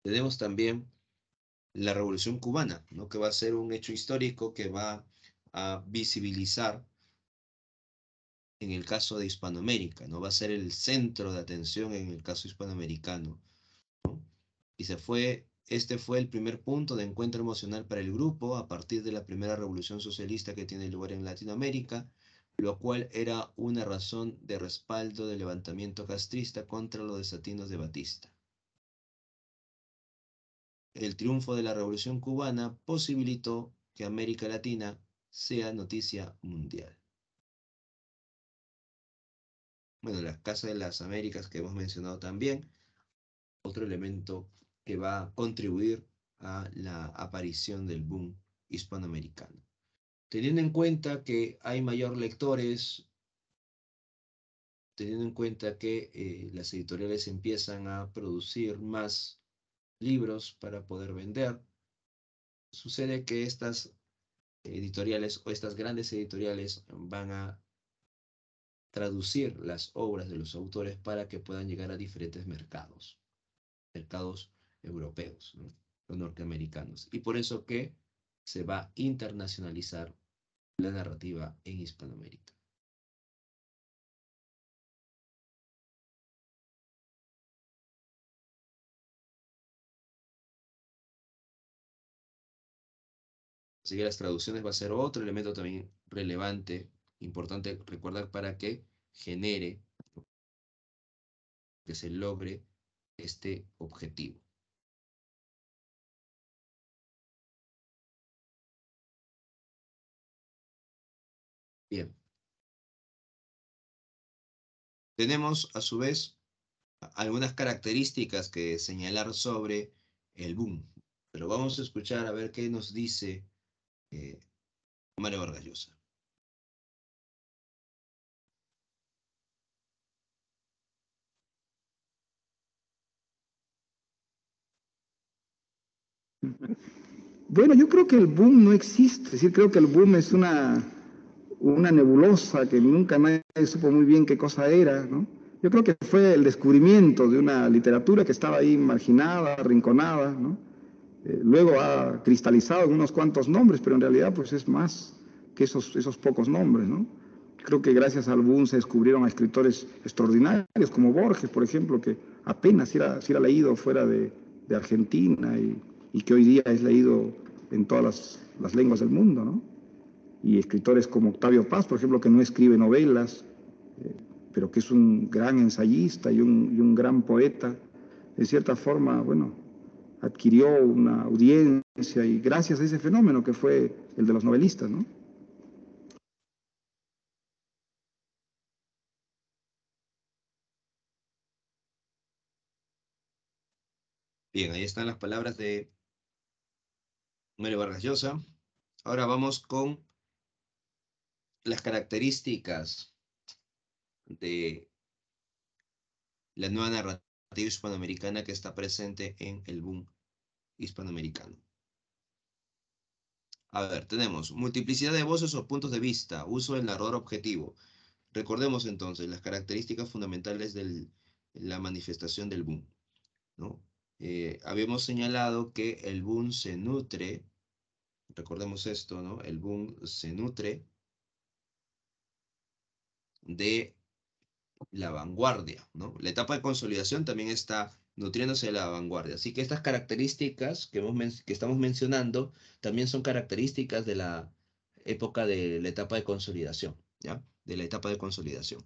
Tenemos también la Revolución Cubana, ¿no? Que va a ser un hecho histórico que va a visibilizar en el caso de Hispanoamérica, ¿no? Va a ser el centro de atención en el caso hispanoamericano. Y este fue el primer punto de encuentro emocional para el grupo a partir de la primera revolución socialista que tiene lugar en Latinoamérica, lo cual era una razón de respaldo del levantamiento castrista contra los desatinos de Batista. El triunfo de la revolución cubana posibilitó que América Latina sea noticia mundial. Bueno, la Casa de las Américas que hemos mencionado también, otro elemento que va a contribuir a la aparición del boom hispanoamericano. Teniendo en cuenta que hay mayor lectores, teniendo en cuenta que las editoriales empiezan a producir más libros para poder vender, sucede que estas editoriales o estas grandes editoriales van a traducir las obras de los autores para que puedan llegar a diferentes mercados europeos, ¿no? Los norteamericanos. Y por eso que se va a internacionalizar la narrativa en Hispanoamérica. Así que las traducciones va a ser otro elemento también relevante, importante recordar para que genere, que se logre este objetivo. Bien. Tenemos a su vez algunas características que señalar sobre el boom, pero vamos a escuchar a ver qué nos dice eh, Mario Vargas Llosa. Bueno, yo creo que el boom no existe, es decir, creo que el boom es una nebulosa que nunca nadie supo muy bien qué cosa era, ¿no? Yo creo que fue el descubrimiento de una literatura que estaba ahí marginada, arrinconada, ¿no? Luego ha cristalizado en unos cuantos nombres, pero en realidad pues es más que esos pocos nombres, ¿no? Creo que gracias al boom se descubrieron a escritores extraordinarios como Borges, por ejemplo, que apenas si era leído fuera de Argentina y que hoy día es leído en todas las lenguas del mundo, ¿no? Y escritores como Octavio Paz, por ejemplo, que no escribe novelas, pero que es un gran ensayista y un gran poeta, de cierta forma, bueno, adquirió una audiencia y gracias a ese fenómeno que fue el de los novelistas, ¿no? Bien, ahí están las palabras de Mario Vargas Llosa. Ahora vamos con las características de la nueva narrativa hispanoamericana que está presente en el boom hispanoamericano. A ver, tenemos multiplicidad de voces o puntos de vista, uso del narrador objetivo. Recordemos entonces las características fundamentales de la manifestación del boom, ¿no? Habíamos señalado que el boom se nutre, recordemos esto, ¿no? El boom se nutre de la vanguardia, ¿no? La etapa de consolidación también está nutriéndose de la vanguardia. Así que estas características que estamos mencionando también son características de la época de la etapa de consolidación, ¿ya? De la etapa de consolidación.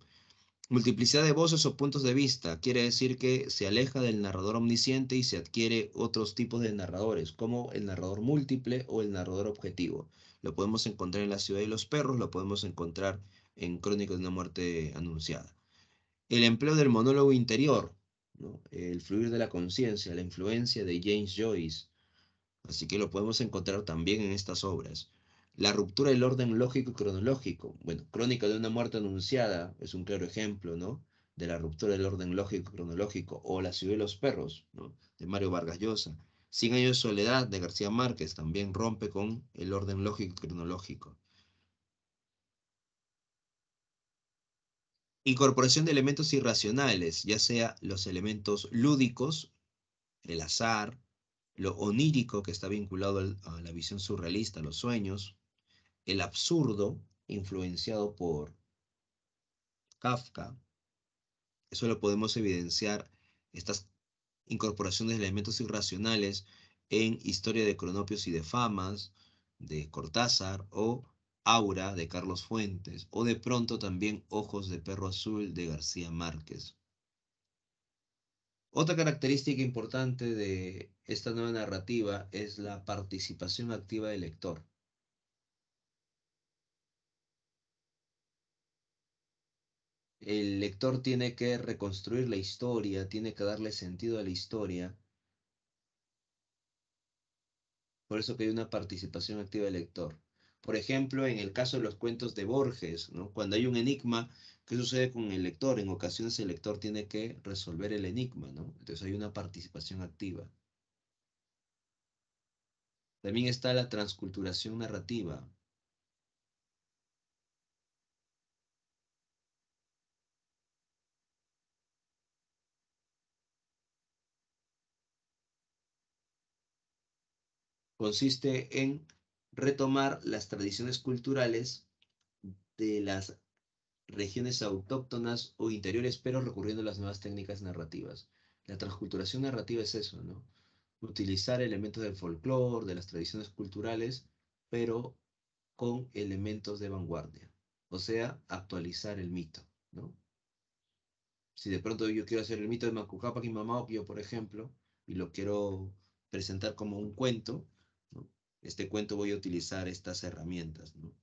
Multiplicidad de voces o puntos de vista quiere decir que se aleja del narrador omnisciente y se adquiere otros tipos de narradores, como el narrador múltiple o el narrador objetivo. Lo podemos encontrar en La ciudad de los perros, lo podemos encontrar en Crónicas de una muerte anunciada. El empleo del monólogo interior, ¿no? El fluir de la conciencia, la influencia de James Joyce, así que lo podemos encontrar también en estas obras. La ruptura del orden lógico y cronológico. Bueno, Crónica de una muerte anunciada es un claro ejemplo, ¿no? De la ruptura del orden lógico y cronológico. O La ciudad de los perros, ¿no? De Mario Vargas Llosa. Cien años de soledad de García Márquez también rompe con el orden lógico y cronológico. Incorporación de elementos irracionales, ya sea los elementos lúdicos, el azar, lo onírico que está vinculado a la visión surrealista, los sueños, el absurdo, influenciado por Kafka. Eso lo podemos evidenciar, estas incorporaciones de elementos irracionales en Historia de Cronopios y de Famas, de Cortázar, o Aura, de Carlos Fuentes, o de pronto también Ojos de Perro Azul, de García Márquez. Otra característica importante de esta nueva narrativa es la participación activa del lector. El lector tiene que reconstruir la historia, tiene que darle sentido a la historia, Por eso que hay una participación activa del lector. Por ejemplo, en el caso de los cuentos de Borges, ¿no? Cuando hay un enigma, ¿qué sucede con el lector? En ocasiones el lector tiene que resolver el enigma, ¿no? Entonces hay una participación activa. También está la transculturación narrativa. Consiste en retomar las tradiciones culturales de las regiones autóctonas o interiores, pero recurriendo a las nuevas técnicas narrativas. La transculturación narrativa es eso, ¿no? Utilizar elementos del folclore, de las tradiciones culturales, pero con elementos de vanguardia. O sea, actualizar el mito, ¿no? Si de pronto yo quiero hacer el mito de Macucapac y Mamaopio, por ejemplo, y lo quiero presentar como un cuento, ¿no? Este cuento voy a utilizar estas herramientas, ¿no?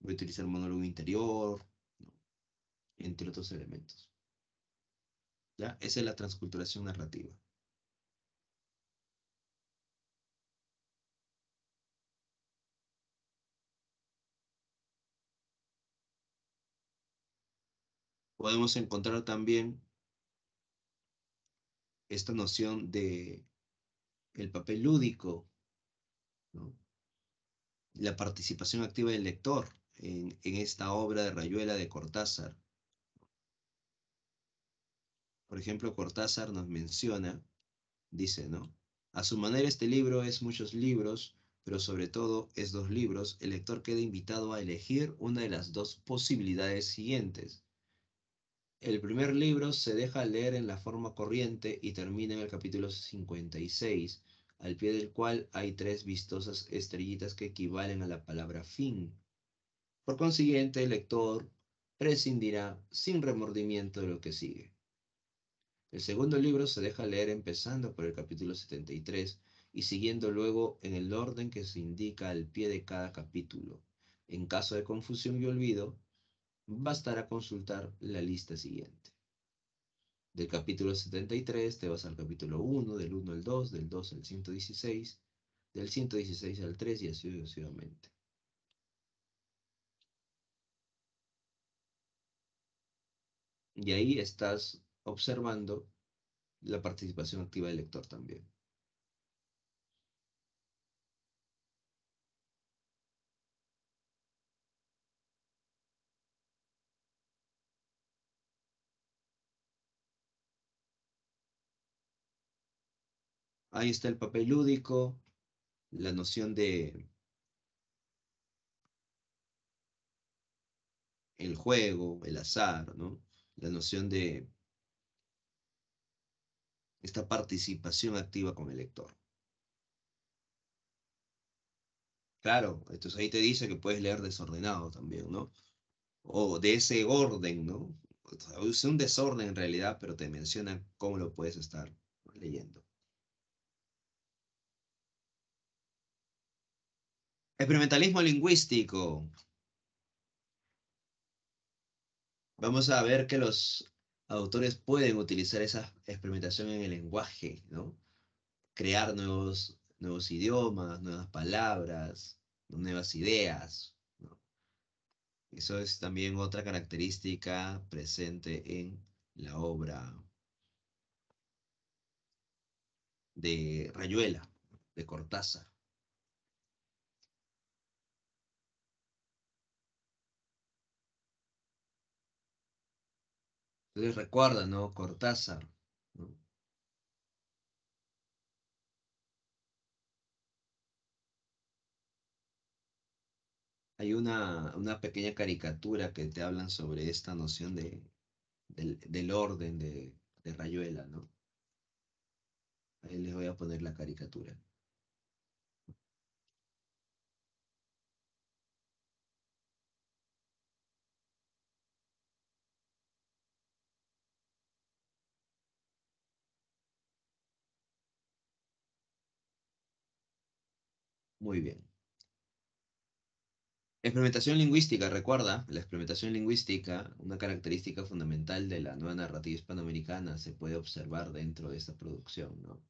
Voy a utilizar un monólogo interior, ¿no? Entre otros elementos. ¿Ya? Esa es la transculturación narrativa. Podemos encontrar también esta noción de el papel lúdico, ¿no? La participación activa del lector en esta obra de Rayuela de Cortázar. Por ejemplo, Cortázar nos menciona, dice, ¿no? A su manera este libro es muchos libros, pero sobre todo es dos libros. El lector queda invitado a elegir una de las dos posibilidades siguientes. El primer libro se deja leer en la forma corriente y termina en el capítulo 56, al pie del cual hay tres vistosas estrellitas que equivalen a la palabra fin. Por consiguiente, el lector prescindirá sin remordimiento de lo que sigue. El segundo libro se deja leer empezando por el capítulo 73 y siguiendo luego en el orden que se indica al pie de cada capítulo. En caso de confusión y olvido, bastará consultar la lista siguiente. Del capítulo 73 te vas al capítulo 1, del 1 al 2, del 2 al 116, del 116 al 3 y así sucesivamente. Y ahí estás observando la participación activa del lector también. Ahí está el papel lúdico, la noción de el juego, el azar, ¿no? La noción de esta participación activa con el lector. Claro, entonces ahí te dice que puedes leer desordenado también, ¿no? O de ese orden, ¿no? O sea, es un desorden en realidad, pero te menciona cómo lo puedes estar leyendo. Experimentalismo lingüístico. Vamos a ver que los autores pueden utilizar esa experimentación en el lenguaje, ¿no? Crear nuevos idiomas, nuevas palabras, nuevas ideas, ¿no? Eso es también otra característica presente en la obra de Rayuela, de Cortázar. Entonces recuerda, ¿no? Cortázar, ¿no? Hay una pequeña caricatura que te hablan sobre esta noción del orden de Rayuela, ¿no? Ahí les voy a poner la caricatura. Muy bien. Experimentación lingüística, recuerda, la experimentación lingüística, una característica fundamental de la nueva narrativa hispanoamericana, se puede observar dentro de esta producción, ¿no?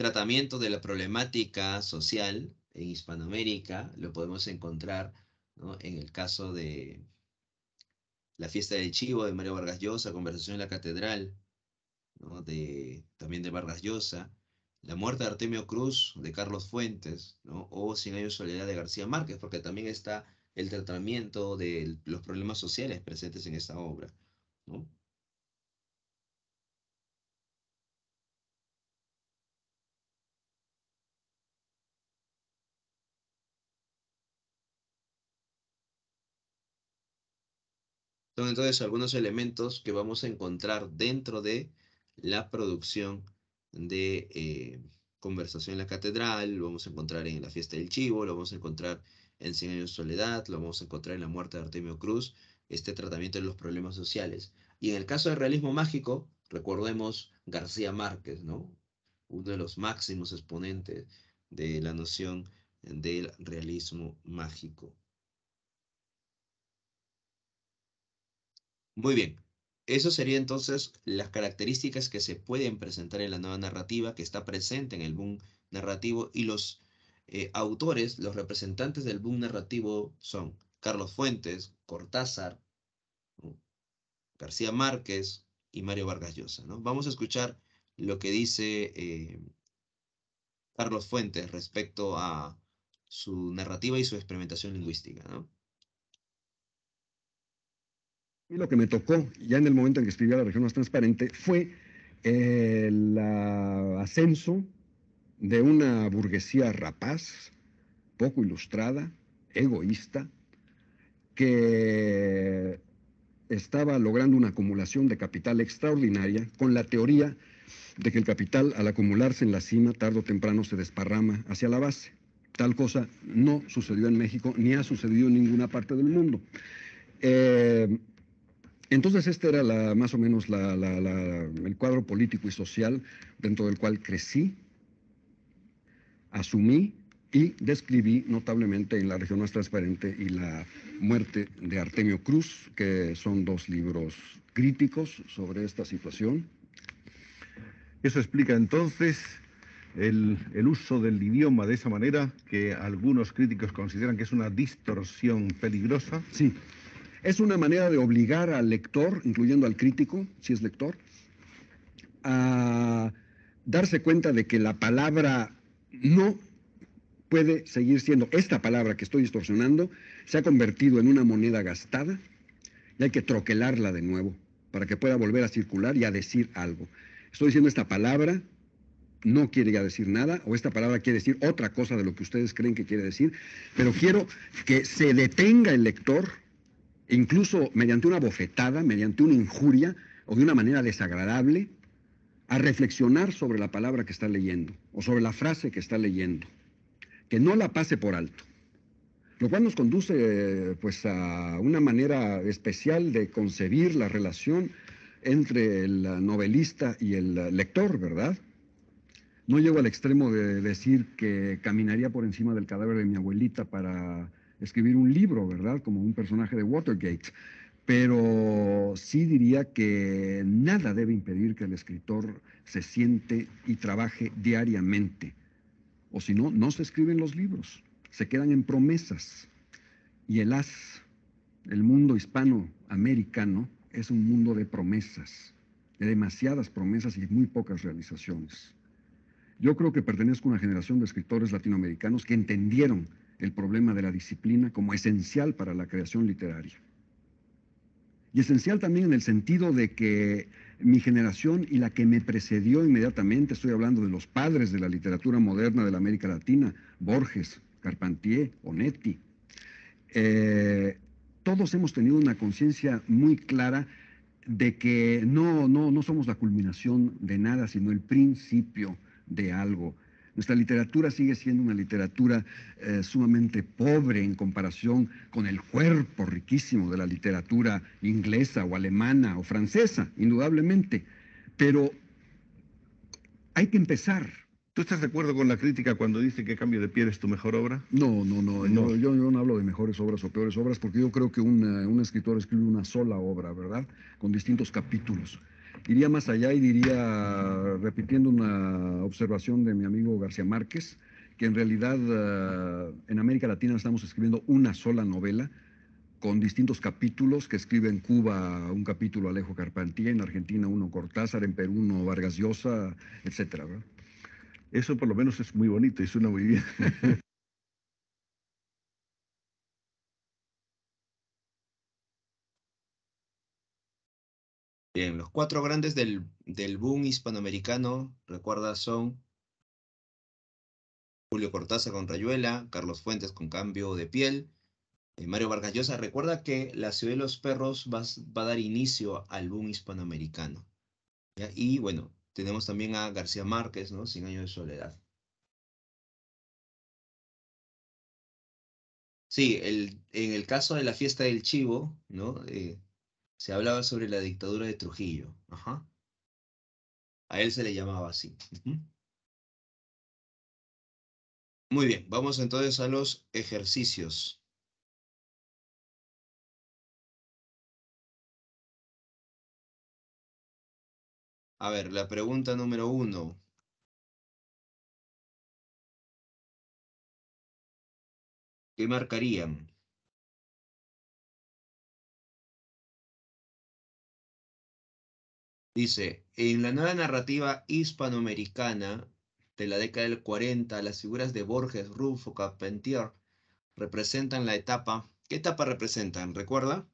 tratamiento de la problemática social en Hispanoamérica lo podemos encontrar, ¿no?, en el caso de La fiesta del chivo de Mario Vargas Llosa, Conversación en la catedral, ¿no?, también de Vargas Llosa, La muerte de Artemio Cruz de Carlos Fuentes, ¿no?, o Cien años de soledad de García Márquez, porque también está el tratamiento de los problemas sociales presentes en esta obra, ¿no? Son entonces algunos elementos que vamos a encontrar dentro de la producción de Conversación en la Catedral, lo vamos a encontrar en La Fiesta del Chivo, lo vamos a encontrar en Cien años de soledad, lo vamos a encontrar en La muerte de Artemio Cruz, este tratamiento de los problemas sociales. Y en el caso del realismo mágico, recordemos García Márquez, ¿no?, uno de los máximos exponentes de la noción del realismo mágico. Muy bien. Eso sería entonces las características que se pueden presentar en la nueva narrativa, que está presente en el boom narrativo, y los autores, los representantes del boom narrativo son Carlos Fuentes, Cortázar, ¿no?, García Márquez y Mario Vargas Llosa, ¿no? Vamos a escuchar lo que dice Carlos Fuentes respecto a su narrativa y su experimentación lingüística, ¿no? Y lo que me tocó ya en el momento en que escribía La región más transparente fue el ascenso de una burguesía rapaz, poco ilustrada, egoísta, que estaba logrando una acumulación de capital extraordinaria con la teoría de que el capital, al acumularse en la cima, tarde o temprano se desparrama hacia la base. Tal cosa no sucedió en México ni ha sucedido en ninguna parte del mundo. Entonces este era más o menos el cuadro político y social dentro del cual crecí, asumí y describí notablemente en La región más transparente y La muerte de Artemio Cruz, que son dos libros críticos sobre esta situación. Eso explica entonces el uso del idioma de esa manera, que algunos críticos consideran que es una distorsión peligrosa. Sí, es una manera de obligar al lector, incluyendo al crítico, si es lector, a darse cuenta de que la palabra no puede seguir siendo, esta palabra que estoy distorsionando, se ha convertido en una moneda gastada y hay que troquelarla de nuevo para que pueda volver a circular y a decir algo. Estoy diciendo esta palabra no quiere ya decir nada, o esta palabra quiere decir otra cosa de lo que ustedes creen que quiere decir, pero quiero que se detenga el lector, incluso mediante una bofetada, mediante una injuria o de una manera desagradable, a reflexionar sobre la palabra que está leyendo o sobre la frase que está leyendo, que no la pase por alto. Lo cual nos conduce pues a una manera especial de concebir la relación entre el novelista y el lector, ¿verdad? No llego al extremo de decir que caminaría por encima del cadáver de mi abuelita para escribir un libro, ¿verdad? Como un personaje de Watergate. Pero sí diría que nada debe impedir que el escritor se siente y trabaje diariamente. O si no, no se escriben los libros, se quedan en promesas. Y el mundo hispanoamericano es un mundo de promesas, de demasiadas promesas y muy pocas realizaciones. Yo creo que pertenezco a una generación de escritores latinoamericanos que entendieron el problema de la disciplina como esencial para la creación literaria. Y esencial también en el sentido de que mi generación y la que me precedió inmediatamente, estoy hablando de los padres de la literatura moderna de la América Latina, Borges, Carpentier, Onetti, todos hemos tenido una conciencia muy clara de que no somos la culminación de nada, sino el principio de algo. Nuestra literatura sigue siendo una literatura sumamente pobre en comparación con el cuerpo riquísimo de la literatura inglesa o alemana o francesa, indudablemente. Pero hay que empezar. ¿Tú estás de acuerdo con la crítica cuando dice que Cambio de Piel es tu mejor obra? No. No. Yo no hablo de mejores obras o peores obras, porque yo creo que un escritor escribe una sola obra, ¿verdad? Con distintos capítulos. Iría más allá y diría, repitiendo una observación de mi amigo García Márquez, que en realidad en América Latina estamos escribiendo una sola novela con distintos capítulos que escribe en Cuba un capítulo Alejo Carpentier, en Argentina uno Cortázar, en Perú uno Vargas Llosa, etcétera, ¿verdad? Eso por lo menos es muy bonito y suena muy bien. Bien, los cuatro grandes del boom hispanoamericano, recuerda, son Julio Cortázar con Rayuela, Carlos Fuentes con Cambio de Piel, Mario Vargas Llosa. Recuerda que La ciudad de los perros va a dar inicio al boom hispanoamericano, ¿ya? Y bueno, tenemos también a García Márquez, ¿no? Cien años de soledad. Sí, en el caso de la fiesta del chivo, ¿no? Se hablaba sobre la dictadura de Trujillo. Ajá. A él se le llamaba así. Ujú. Muy bien, vamos entonces a los ejercicios. A ver, la pregunta número 1. ¿Qué marcarían? Dice, en la nueva narrativa hispanoamericana de la década del 40, las figuras de Borges, Rufo, Carpentier representan la etapa. ¿Qué etapa representan? ¿Recuerda?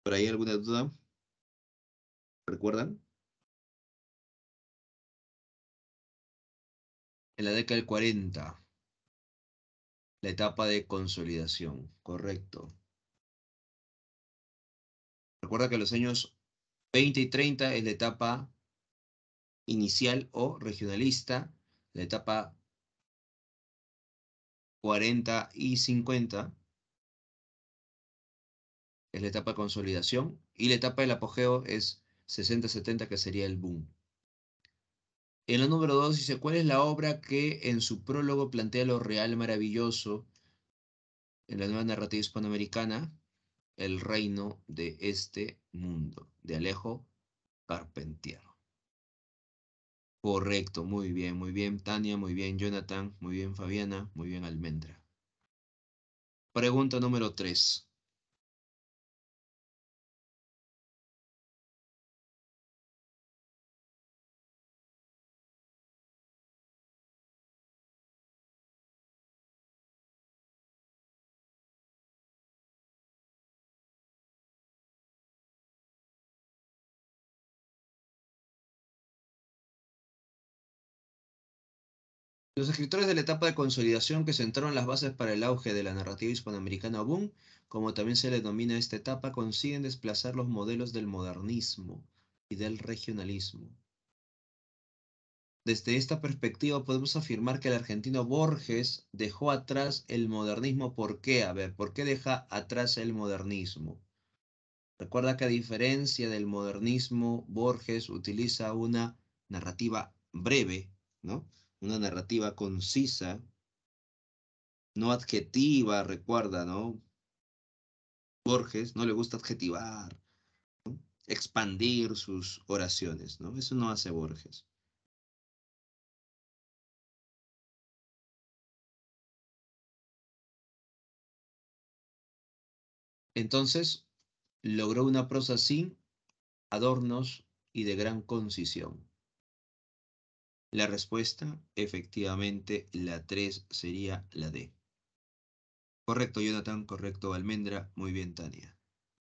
¿Por ahí alguna duda? ¿Recuerdan? En la década del 40, la etapa de consolidación, correcto. Recuerda que los años 20 y 30 es la etapa inicial o regionalista, la etapa 40 y 50 es la etapa de consolidación y la etapa del apogeo es 60-70 que sería el boom. En la número 2 dice, ¿cuál es la obra que en su prólogo plantea lo real maravilloso en la nueva narrativa hispanoamericana? El reino de este mundo, de Alejo Carpentier. Correcto, muy bien, Tania, muy bien, Jonathan, muy bien, Fabiana, muy bien, Almendra. Pregunta número 3. Los escritores de la etapa de consolidación que sentaron las bases para el auge de la narrativa hispanoamericana boom, como también se le denomina esta etapa, consiguen desplazar los modelos del modernismo y del regionalismo. Desde esta perspectiva podemos afirmar que el argentino Borges dejó atrás el modernismo. ¿Por qué? A ver, ¿por qué deja atrás el modernismo? Recuerda que a diferencia del modernismo, Borges utiliza una narrativa breve, ¿no? Una narrativa concisa, no adjetiva, recuerda, ¿no? Borges no le gusta adjetivar, expandir sus oraciones, ¿no? Eso no hace Borges. Entonces, logró una prosa sin adornos y de gran concisión. La respuesta, efectivamente, la 3 sería la D. Correcto, Jonathan, correcto, Almendra, muy bien, Tania.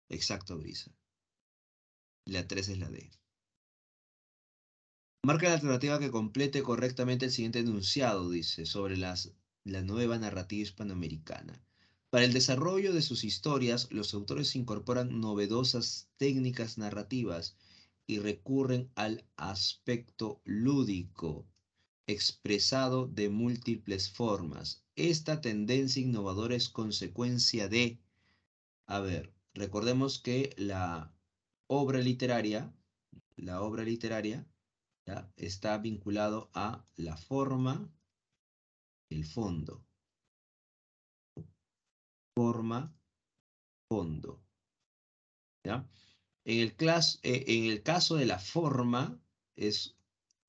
Exacto, Brisa. La 3 es la D. Marca la alternativa que complete correctamente el siguiente enunciado, dice, sobre la nueva narrativa hispanoamericana. Para el desarrollo de sus historias, los autores incorporan novedosas técnicas narrativas y recurren al aspecto lúdico, expresado de múltiples formas. Esta tendencia innovadora es consecuencia de, a ver, recordemos que la obra literaria, ¿ya?, está vinculado a la forma, el fondo. Forma, fondo. ¿Ya? En el caso de la forma, es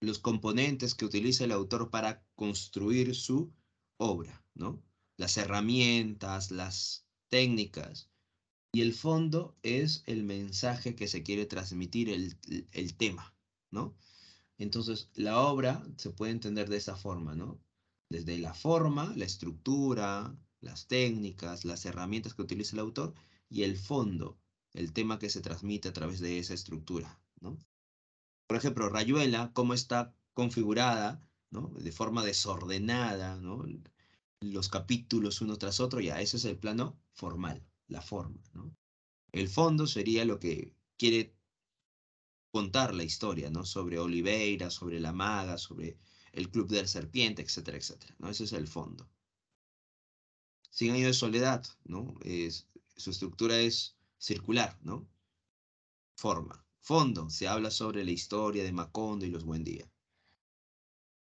los componentes que utiliza el autor para construir su obra, ¿no? Las herramientas, las técnicas. Y el fondo es el mensaje que se quiere transmitir, el tema, ¿no? Entonces, la obra se puede entender de esa forma, ¿no? Desde la forma, la estructura, las técnicas, las herramientas que utiliza el autor y el fondo, el tema que se transmite a través de esa estructura, ¿no? Por ejemplo, Rayuela, cómo está configurada, ¿no?, de forma desordenada, ¿no?, los capítulos uno tras otro, ya, ese es el plano formal, la forma, ¿no? El fondo sería lo que quiere contar la historia, ¿no? Sobre Oliveira, sobre la maga, sobre el Club de la Serpiente, etcétera, etcétera, ¿no? Ese es el fondo. Cien años de soledad, ¿no? Su estructura es circular, ¿no? Forma. Fondo, se habla sobre la historia de Macondo y los Buendía.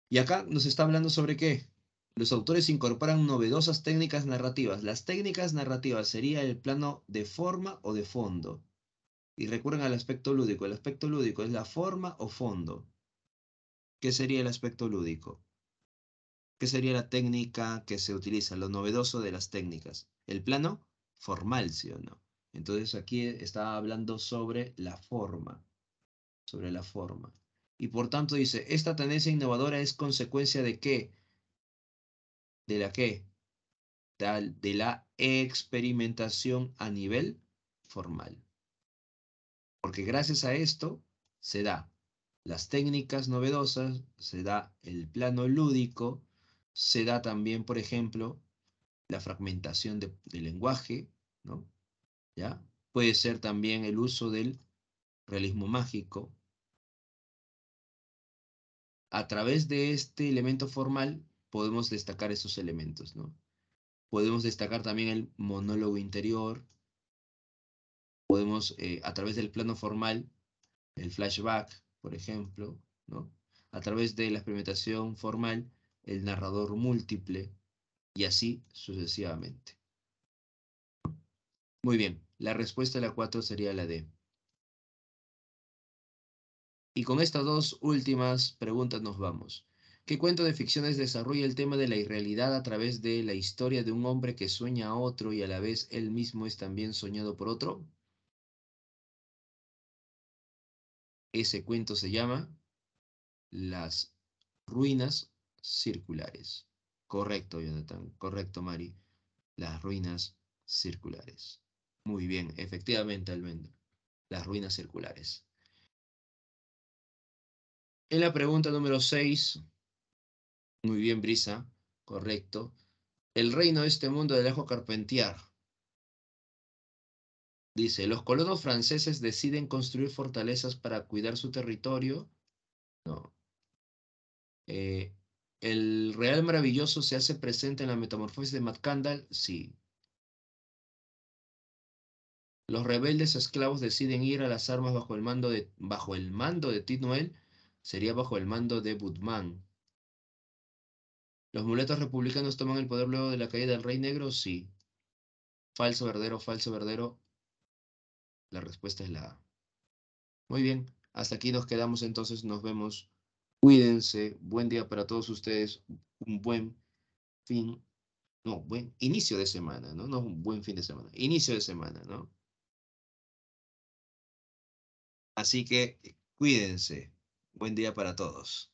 Y acá nos está hablando sobre qué. Los autores incorporan novedosas técnicas narrativas. Las técnicas narrativas sería el plano de forma o de fondo. Y recurren al aspecto lúdico. El aspecto lúdico es la forma o fondo. ¿Qué sería el aspecto lúdico? ¿Qué sería la técnica que se utiliza? Lo novedoso de las técnicas. El plano formal, ¿sí o no? Entonces aquí está hablando sobre la forma. Sobre la forma. Y por tanto dice, esta tendencia innovadora es consecuencia de qué? ¿De la qué? De la experimentación a nivel formal. Porque gracias a esto se da las técnicas novedosas, se da el plano lúdico, se da también, por ejemplo, la fragmentación del lenguaje, ¿no? ¿Ya? Puede ser también el uso del realismo mágico. A través de este elemento formal podemos destacar esos elementos, ¿no? Podemos destacar también el monólogo interior. Podemos, a través del plano formal, el flashback, por ejemplo, ¿no? A través de la experimentación formal, el narrador múltiple, y así sucesivamente. Muy bien, la respuesta a la 4 sería la D. Y con estas dos últimas preguntas nos vamos. ¿Qué cuento de ficciones desarrolla el tema de la irrealidad a través de la historia de un hombre que sueña a otro y a la vez él mismo es también soñado por otro? Ese cuento se llama Las ruinas circulares. Correcto, Jonathan. Correcto, Mari. Las ruinas circulares. Muy bien, efectivamente, Almendra. Las ruinas circulares. En la pregunta número 6, muy bien, Brisa, correcto. El reino de este mundo de Alejo Carpentier. Dice, los colonos franceses deciden construir fortalezas para cuidar su territorio. No. ¿El real maravilloso se hace presente en la metamorfosis de Mackandal? Sí. Los rebeldes esclavos deciden ir a las armas bajo el mando de Tit Noel, sería bajo el mando de Budman. ¿Los muletos republicanos toman el poder luego de la caída del Rey Negro? Sí. Falso, verdadero, falso, verdadero. La respuesta es la A. Muy bien, hasta aquí nos quedamos entonces, nos vemos. Cuídense, buen día para todos ustedes, un buen fin, no, buen inicio de semana, ¿no? No un buen fin de semana, inicio de semana, ¿no? Así que cuídense, buen día para todos.